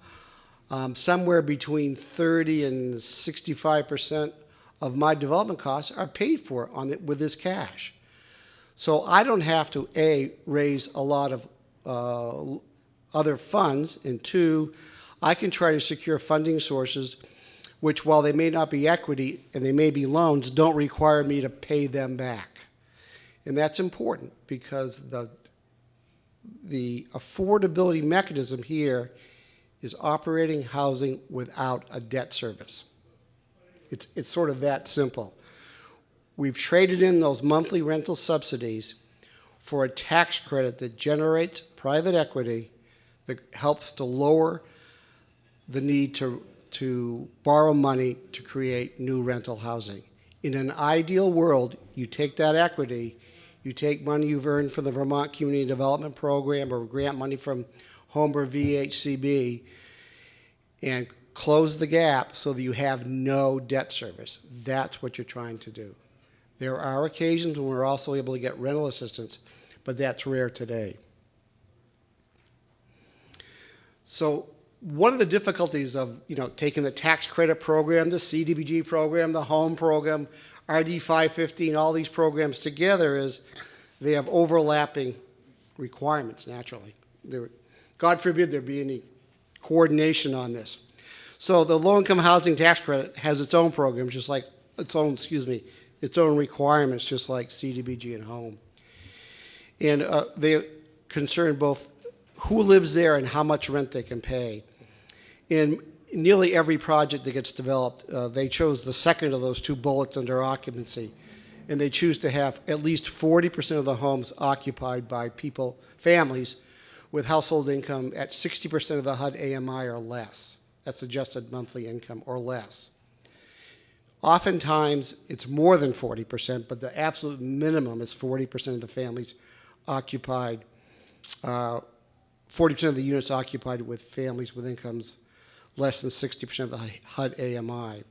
somewhere between 30 and 65% of my development costs are paid for with this cash. So I don't have to, A, raise a lot of other funds, and 2, I can try to secure funding sources which, while they may not be equity and they may be loans, don't require me to pay them back. And that's important because the affordability mechanism here is operating housing without a debt service. It's sort of that simple. We've traded in those monthly rental subsidies for a tax credit that generates private equity that helps to lower the need to borrow money to create new rental housing. In an ideal world, you take that equity, you take money you've earned from the Vermont Community Development Program or grant money from Home or VHCB and close the gap so that you have no debt service. That's what you're trying to do. There are occasions when we're also able to get rental assistance, but that's rare today. So one of the difficulties of taking the tax credit program, the CDBG program, the home program, RD 515, all these programs together is they have overlapping requirements naturally. God forbid there be any coordination on this. So the low-income housing tax credit has its own program, just like its own requirements, just like CDBG and home. And they concern both who lives there and how much rent they can pay. In nearly every project that gets developed, they chose the second of those two bullets under occupancy, and they choose to have at least 40% of the homes occupied by families with household income at 60% of the HUD AMI or less. That's adjusted monthly income or less. Oftentimes, it's more than 40%, but the absolute minimum is 40% of the families occupied, 40% of the units occupied with families with incomes less than 60% of the HUD AMI.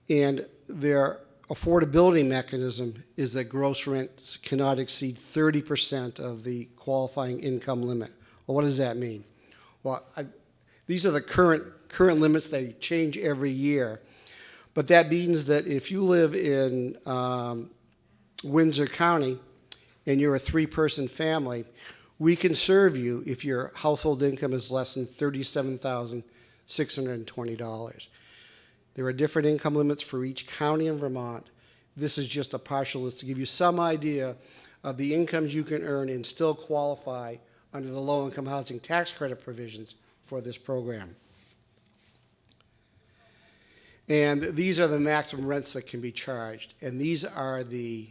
And their affordability mechanism is that gross rents cannot exceed 30% of the qualifying income limit. Well, what does that mean? Well, these are the current limits. They change every year. But that means that if you live in Windsor County and you're a 3-person family, we can serve you if your household income is less than $37,620. There are different income limits for each county in Vermont. This is just a partial list to give you some idea of the incomes you can earn and still qualify under the low-income housing tax credit provisions for this program. And these are the maximum rents that can be charged. And these are the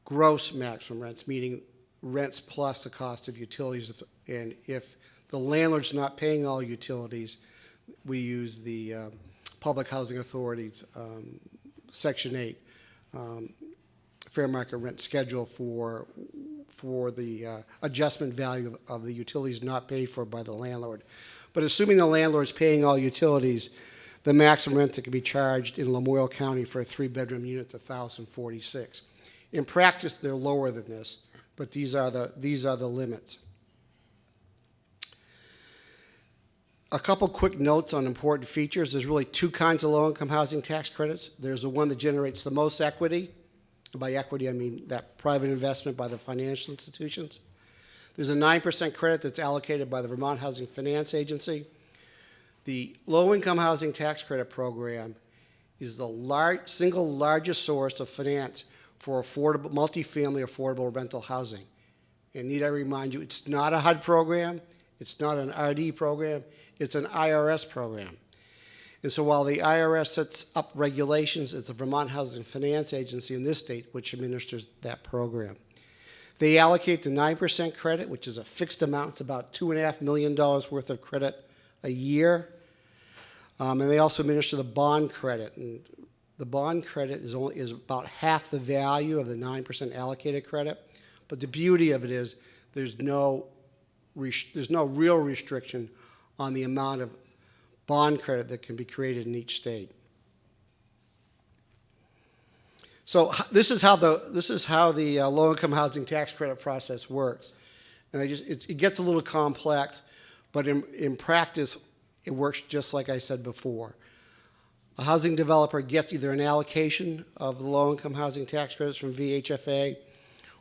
gross maximum rents, meaning rents plus the cost of utilities. And if the landlord's not paying all utilities, we use the Public Housing Authority's Section 8 fair market rent schedule for the adjustment value of the utilities not paid for by the landlord. But assuming the landlord's paying all utilities, the maximum rent that can be charged in Lamoille County for a 3-bedroom unit is $1,046. In practice, they're lower than this, but these are the limits. A couple quick notes on important features. There's really two kinds of low-income housing tax credits. There's the one that generates the most equity. By equity, I mean that private investment by the financial institutions. There's a 9% credit that's allocated by the Vermont Housing Finance Agency. The low-income housing tax credit program is the single largest source of finance for affordable, multifamily affordable rental housing. And need I remind you, it's not a HUD program, it's not an RD program, it's an IRS program. And so while the IRS sets up regulations, it's the Vermont Housing Finance Agency in this state which administers that program. They allocate the 9% credit, which is a fixed amount. It's about $2.5 million worth of credit a year. And they also administer the bond credit. And the bond credit is about half the value of the 9% allocated credit. But the beauty of it is there's no real restriction on the amount of bond credit that can be created in each state. So this is how the low-income housing tax credit process works, and it gets a little complex, but in practice, it works just like I said before. A housing developer gets either an allocation of the low-income housing tax credits from VHFA,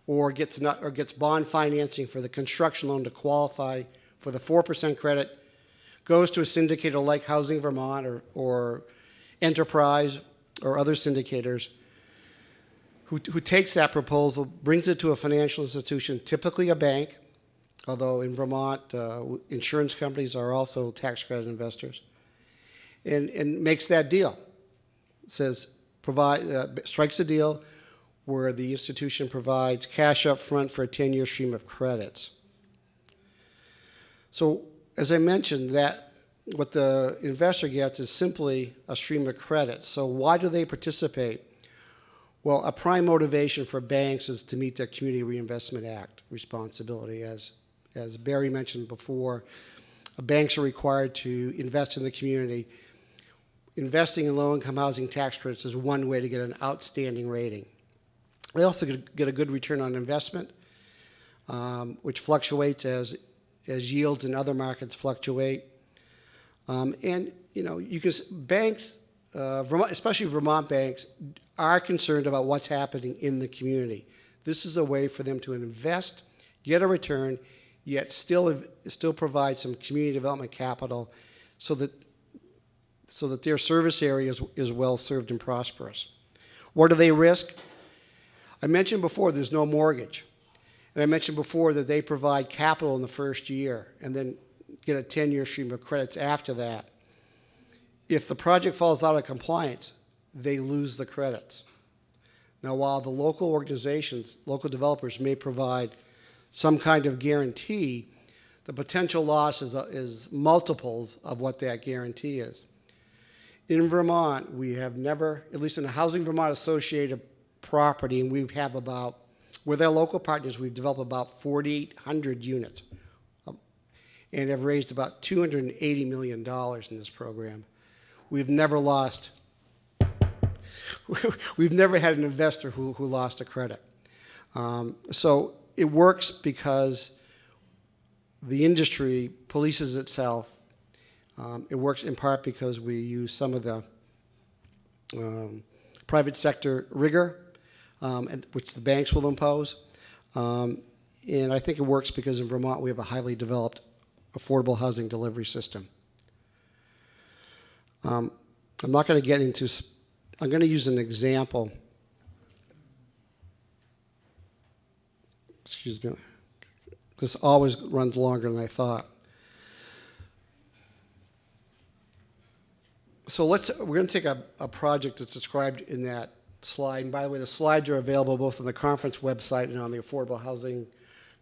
or gets bond financing for the construction loan to qualify for the 4% credit, goes to a syndicator like Housing Vermont or Enterprise or other syndicators, who takes that proposal, brings it to a financial institution, typically a bank, although in Vermont, insurance companies are also tax credit investors, and makes that deal. Says, strikes a deal where the institution provides cash up front for a 10-year stream of credits. So, as I mentioned, that what the investor gets is simply a stream of credits. So why do they participate? Well, a prime motivation for banks is to meet their Community Reinvestment Act responsibility. As Barry mentioned before, banks are required to invest in the community. Investing in low-income housing tax credits is one way to get an outstanding rating. They also get a good return on investment, which fluctuates as yields in other markets fluctuate. And you can banks, especially Vermont banks, are concerned about what's happening in the community. This is a way for them to invest, get a return, yet still provide some community development capital, so that their service area is well served and prosperous. What do they risk? I mentioned before there's no mortgage. And I mentioned before that they provide capital in the first year and then get a 10-year stream of credits after that. If the project falls out of compliance, they lose the credits. Now, while the local organizations, local developers may provide some kind of guarantee, the potential loss is multiples of what that guarantee is. In Vermont, we have never, at least in the Housing Vermont associated property, and we have about, with our local partners, we've developed about 4,800 units and have raised about $280 million in this program. We've never lost, we've never had an investor who lost a credit. So it works because the industry polices itself. It works in part because we use some of the private sector rigor, which the banks will impose. And I think it works because in Vermont we have a highly developed affordable housing delivery system. I'm not going to get into, I'm going to use an example. Excuse me. This always runs longer than I thought. So we're going to take a project that's described in that slide. And by the way, the slides are available both on the conference website and on the Affordable Housing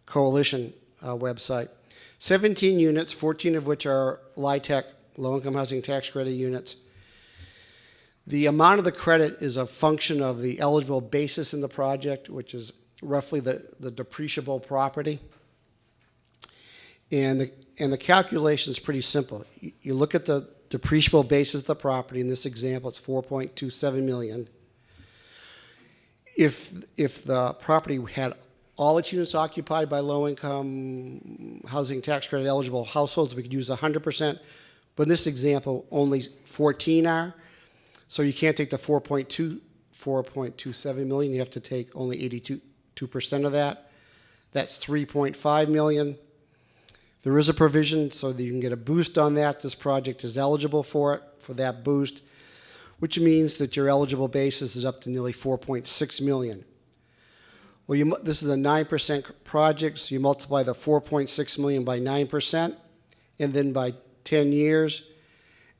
Coalition website. 17 units, 14 of which are LIHTC, low-income housing tax credit units. The amount of the credit is a function of the eligible basis in the project, which is roughly the depreciable property. And the calculation is pretty simple. You look at the depreciable basis of the property. In this example, it's $4.27 million. If the property had all its units occupied by low-income housing tax credit eligible households, we could use 100%. But in this example, only 14 are. So you can't take the 4.27 million. You have to take only 82% of that. That's 3.5 million. There is a provision so that you can get a boost on that. This project is eligible for that boost, which means that your eligible basis is up to nearly 4.6 million. Well, this is a 9% project, so you multiply the 4.6 million by 9% and then by 10 years,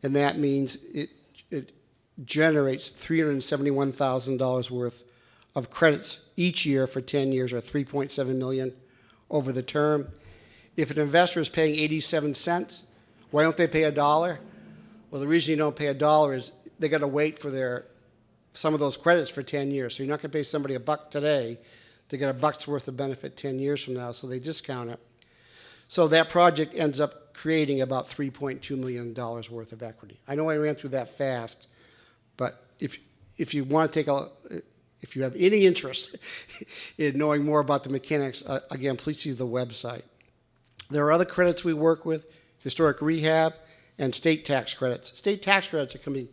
and that means it generates $371,000 worth of credits each year for 10 years, or 3.7 million over the term. If an investor is paying 87 cents, why don't they pay $1? Well, the reason you don't pay $1 is they got to wait for some of those credits for 10 years. So you're not going to pay somebody $1 today to get $1's worth of benefit 10 years from now, so they discount it. So that project ends up creating about $3.2 million worth of equity. I know I ran through that fast, but if you want to if you have any interest in knowing more about the mechanics, again, please see the website. There are other credits we work with, historic rehab and state tax credits. State tax credits are becoming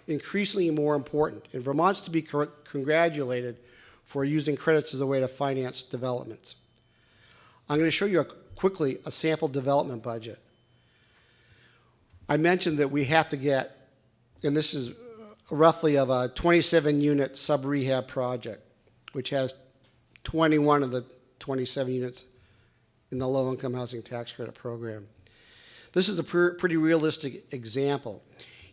increasingly more important, and Vermont's to be congratulated for using credits as a way to finance developments. I'm going to show you quickly a sample development budget. I mentioned that we have to get, and this is roughly of a 27-unit sub-rehab project, which has 21 of the 27 units in the low-income housing tax credit program. This is a pretty realistic example.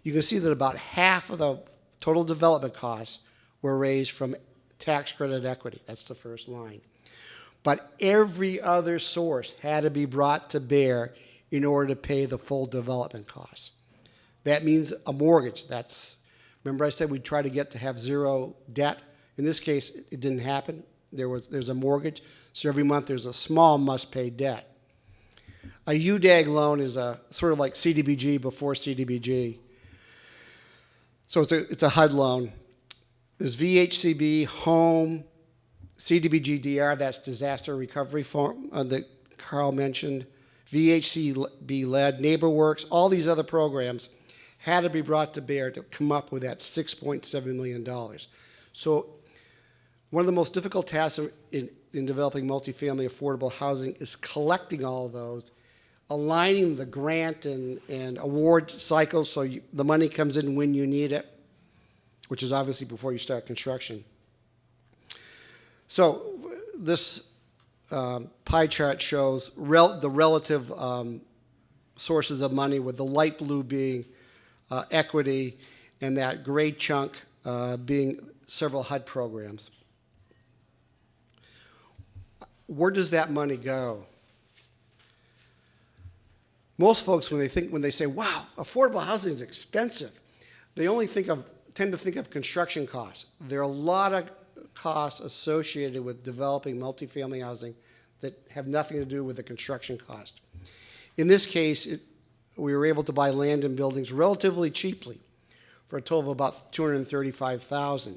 You can see that about half of the total development costs were raised from tax credit equity. That's the first line. But every other source had to be brought to bear in order to pay the full development costs. That means a mortgage. Remember I said we'd try to get to have zero debt? In this case, it didn't happen. There's a mortgage, so every month there's a small must-pay debt. A UDAG loan is a sort of like CDBG before CDBG. So it's a HUD loan. There's VHCB, home, CDBG DR, that's disaster recovery form that Carl mentioned, VHCB led, NeighborWorks, all these other programs had to be brought to bear to come up with that $6.7 million. So one of the most difficult tasks in developing multifamily affordable housing is collecting all of those, aligning the grant and award cycles so the money comes in when you need it, which is obviously before you start construction. So this pie chart shows the relative sources of money, with the light blue being equity and that gray chunk being several HUD programs. Where does that money go? Most folks, when they say, wow, affordable housing is expensive, they only tend to think of construction costs. There are a lot of costs associated with developing multifamily housing that have nothing to do with the construction cost. In this case, we were able to buy land and buildings relatively cheaply for a total of about $235,000.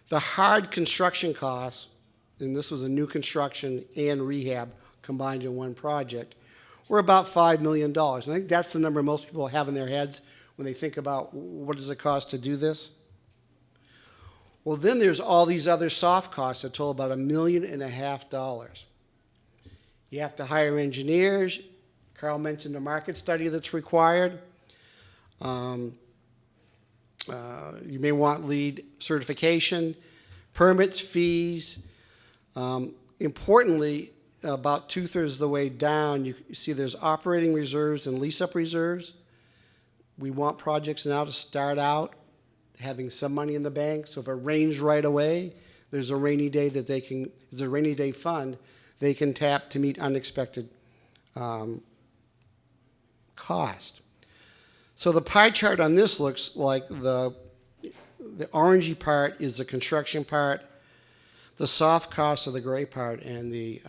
The hard construction costs, and this was a new construction and rehab combined in one project, were about $5 million. And I think that's the number most people have in their heads when they think about what does it cost to do this. Well, then there's all these other soft costs that total about $1.5 million. You have to hire engineers. Carl mentioned the market study that's required. You may want LEED certification, permits, fees. Importantly, about 2/3 of the way down, you see there's operating reserves and lease-up reserves. We want projects now to start out having some money in the bank, so if it rains right away, there's a rainy day fund they can tap to meet unexpected cost. So the pie chart on this looks like the orangey part is the construction part, the soft costs are the gray part, and the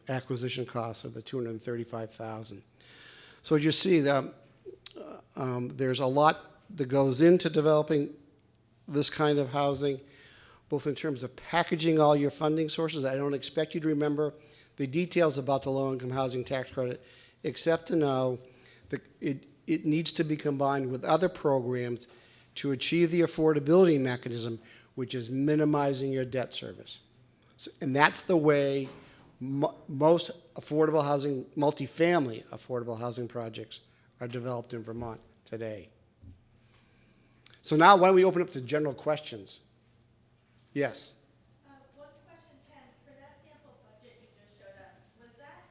acquisition costs are the $235,000. So as you see, there's a lot that goes into developing this kind of housing, both in terms of packaging all your funding sources. I don't expect you to remember the details about the low-income housing tax credit, except to know that it needs to be combined with other programs to achieve the affordability mechanism, which is minimizing your debt service. And that's the way most affordable housing, multifamily affordable housing projects are developed in Vermont today. So now why don't we open up to general questions? Yes? One question, Ken, for that sample budget you just showed us, was that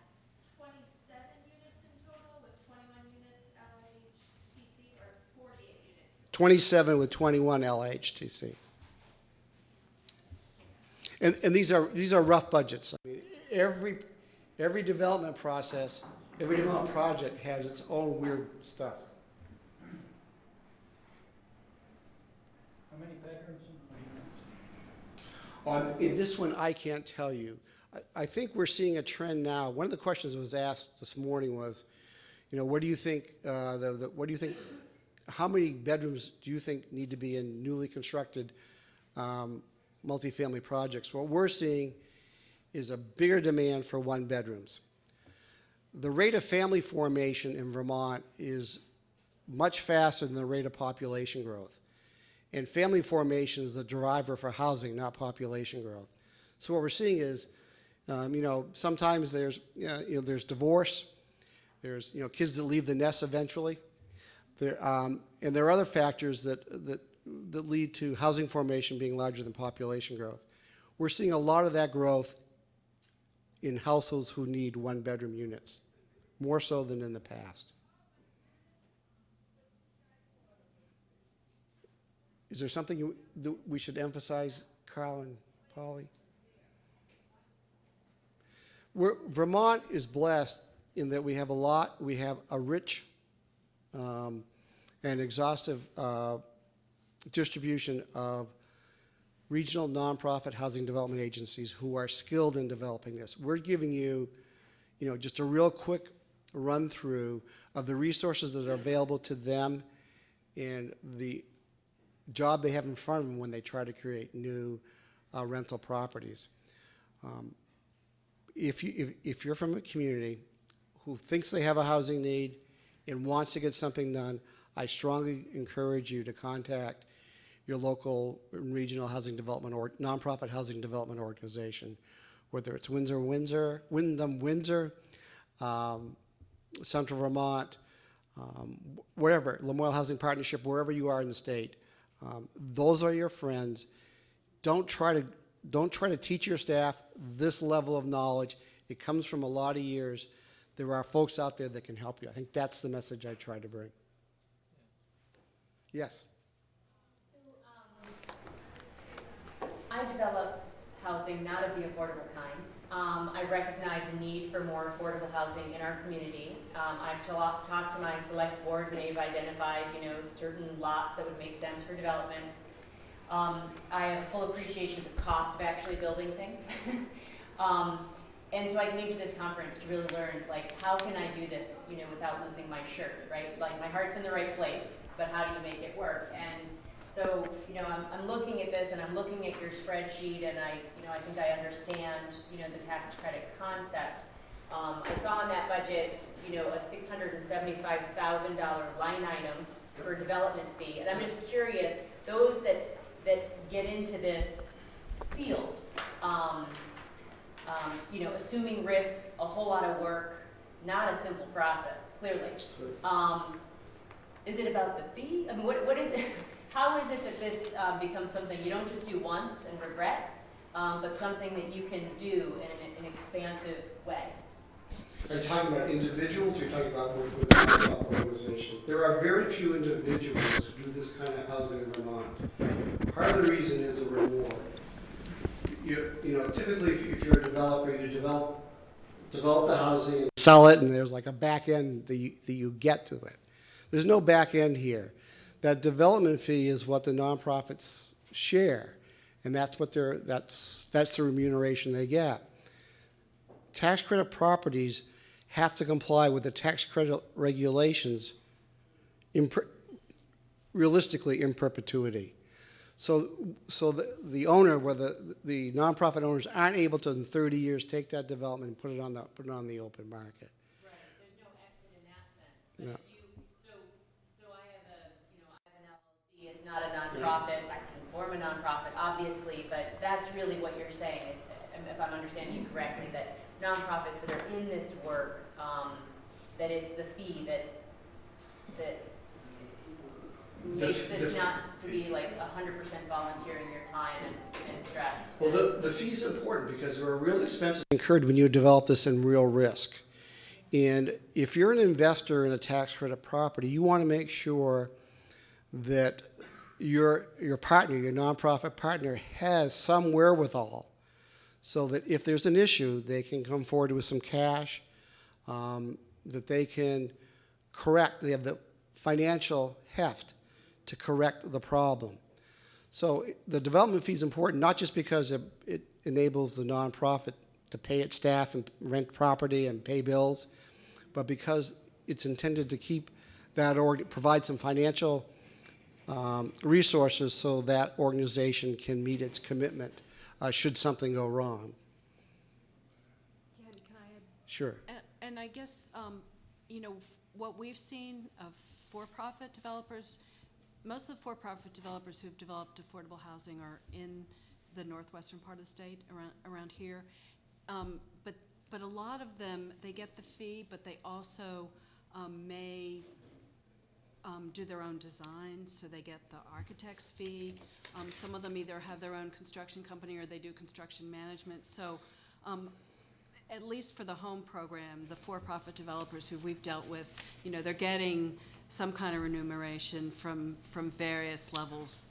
27 units in total with 21 units LIHTC or 48 units? 27 with 21 LIHTC. And these are rough budgets. I mean, every development process, every development project has its own weird stuff. How many bedrooms and how many units? In this one, I can't tell you. I think we're seeing a trend now. One of the questions that was asked this morning was, what do you think? What do you think? How many bedrooms do you think need to be in newly constructed multifamily projects? What we're seeing is a bigger demand for one bedrooms. The rate of family formation in Vermont is much faster than the rate of population growth. And family formation is the driver for housing, not population growth. So what we're seeing is, sometimes there's divorce, there's kids that leave the nest eventually, and there are other factors that lead to housing formation being larger than population growth. We're seeing a lot of that growth in households who need one-bedroom units, more so than in the past. Is there something that we should emphasize, Carl and Polly? Vermont is blessed in that we have a rich and exhaustive distribution of regional nonprofit housing development agencies who are skilled in developing this. We're giving you, just a real quick run through of the resources that are available to them and the job they have in front of them when they try to create new rental properties. If you're from a community who thinks they have a housing need and wants to get something done, I strongly encourage you to contact your local regional housing development or nonprofit housing development organization, whether it's Wyndham Windsor, Central Vermont, wherever, Lemoyle Housing Partnership, wherever you are in the state. Those are your friends. Don't try to teach your staff this level of knowledge. It comes from a lot of years. There are folks out there that can help you. I think that's the message I try to bring. Yes. I develop housing not of the affordable kind. I recognize a need for more affordable housing in our community. I've talked to my select board, and they've identified, certain lots that would make sense for development. I have full appreciation of the cost of actually building things. And so I came to this conference to really learn, how can I do this, without losing my shirt, right? My heart's in the right place, but how do you make it work? And so, I'm looking at this and I'm looking at your spreadsheet, and I think I understand, the tax credit concept. I saw in that budget, a $675,000 line item for a development fee, and I'm just curious, those that get into this field, assuming risk, a whole lot of work, not a simple process, clearly. Is it about the fee? I mean, what is it? How is it that this becomes something you don't just do once and regret, but something that you can do in an expansive way? Are you talking about individuals, or are you talking about working with organizations? There are very few individuals who do this kind of housing in Vermont. Part of the reason is the reward. You know, typically if you're a developer, you develop the housing and sell it, and there's like a back end that you get to it. There's no back end here. That development fee is what the nonprofits share, and that's what that's the remuneration they get. Tax credit properties have to comply with the tax credit regulations realistically in perpetuity. So the owner, where the nonprofit owners aren't able to in 30 years take that development and put it on the open market. Right, there's no exit in that sense. But No. if you, so I have an LLC, it's not a nonprofit, I can form a nonprofit, obviously, but that's really what you're saying, is, if I'm understanding you correctly, that nonprofits that are in this work, that it's the fee that makes this not to be like 100% volunteering your time and stress. Well, the fee's important because there are real expenses incurred when you develop this in real risk. And if you're an investor in a tax credit property, you want to make sure that your partner, your nonprofit partner, has some wherewithal so that if there's an issue, they can come forward with some cash, that they can correct. They have the financial heft to correct the problem. So the development fee is important, not just because it enables the nonprofit to pay its staff and rent property and pay bills, but because it's intended to keep that provide some financial resources so that organization can meet its commitment should something go wrong. Ken, can I add? Sure. And I guess, you know, what we've seen of for-profit developers, most of the for-profit developers who've developed affordable housing are in the northwestern part of the state, around here. But a lot of them, they get the fee, but they also may do their own designs, so they get the architect's fee. Some of them either have their own construction company or they do construction management. So at least for the home program, the for-profit developers who we've dealt with, you know, they're getting some kind of remuneration from various levels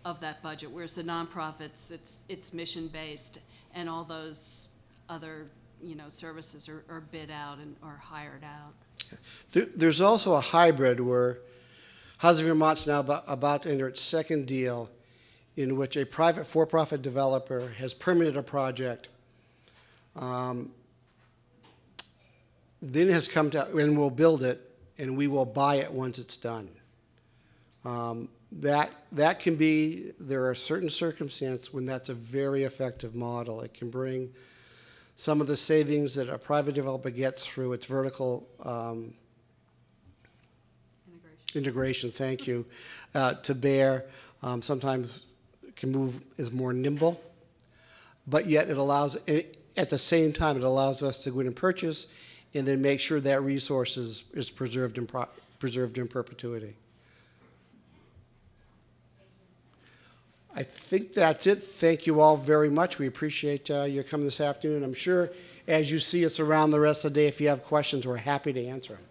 of that budget, whereas the nonprofits, it's mission-based, and all those other, you know, services are bid out or hired out. There's also a hybrid where Housing Vermont's now about to enter its second deal in which a private for-profit developer has permitted a project, then has come to, and will build it, and we will buy it once it's done. That can be, there are certain circumstances when that's a very effective model. It can bring some of the savings that a private developer gets through its vertical integration, thank you, to bear. Sometimes can move is more nimble, but yet it allows, at the same time, it allows us to go in and purchase and then make sure that resource is preserved in perpetuity. I think that's it. Thank you all very much. We appreciate your coming this afternoon. I'm sure as you see us around the rest of the day, if you have questions, we're happy to answer them.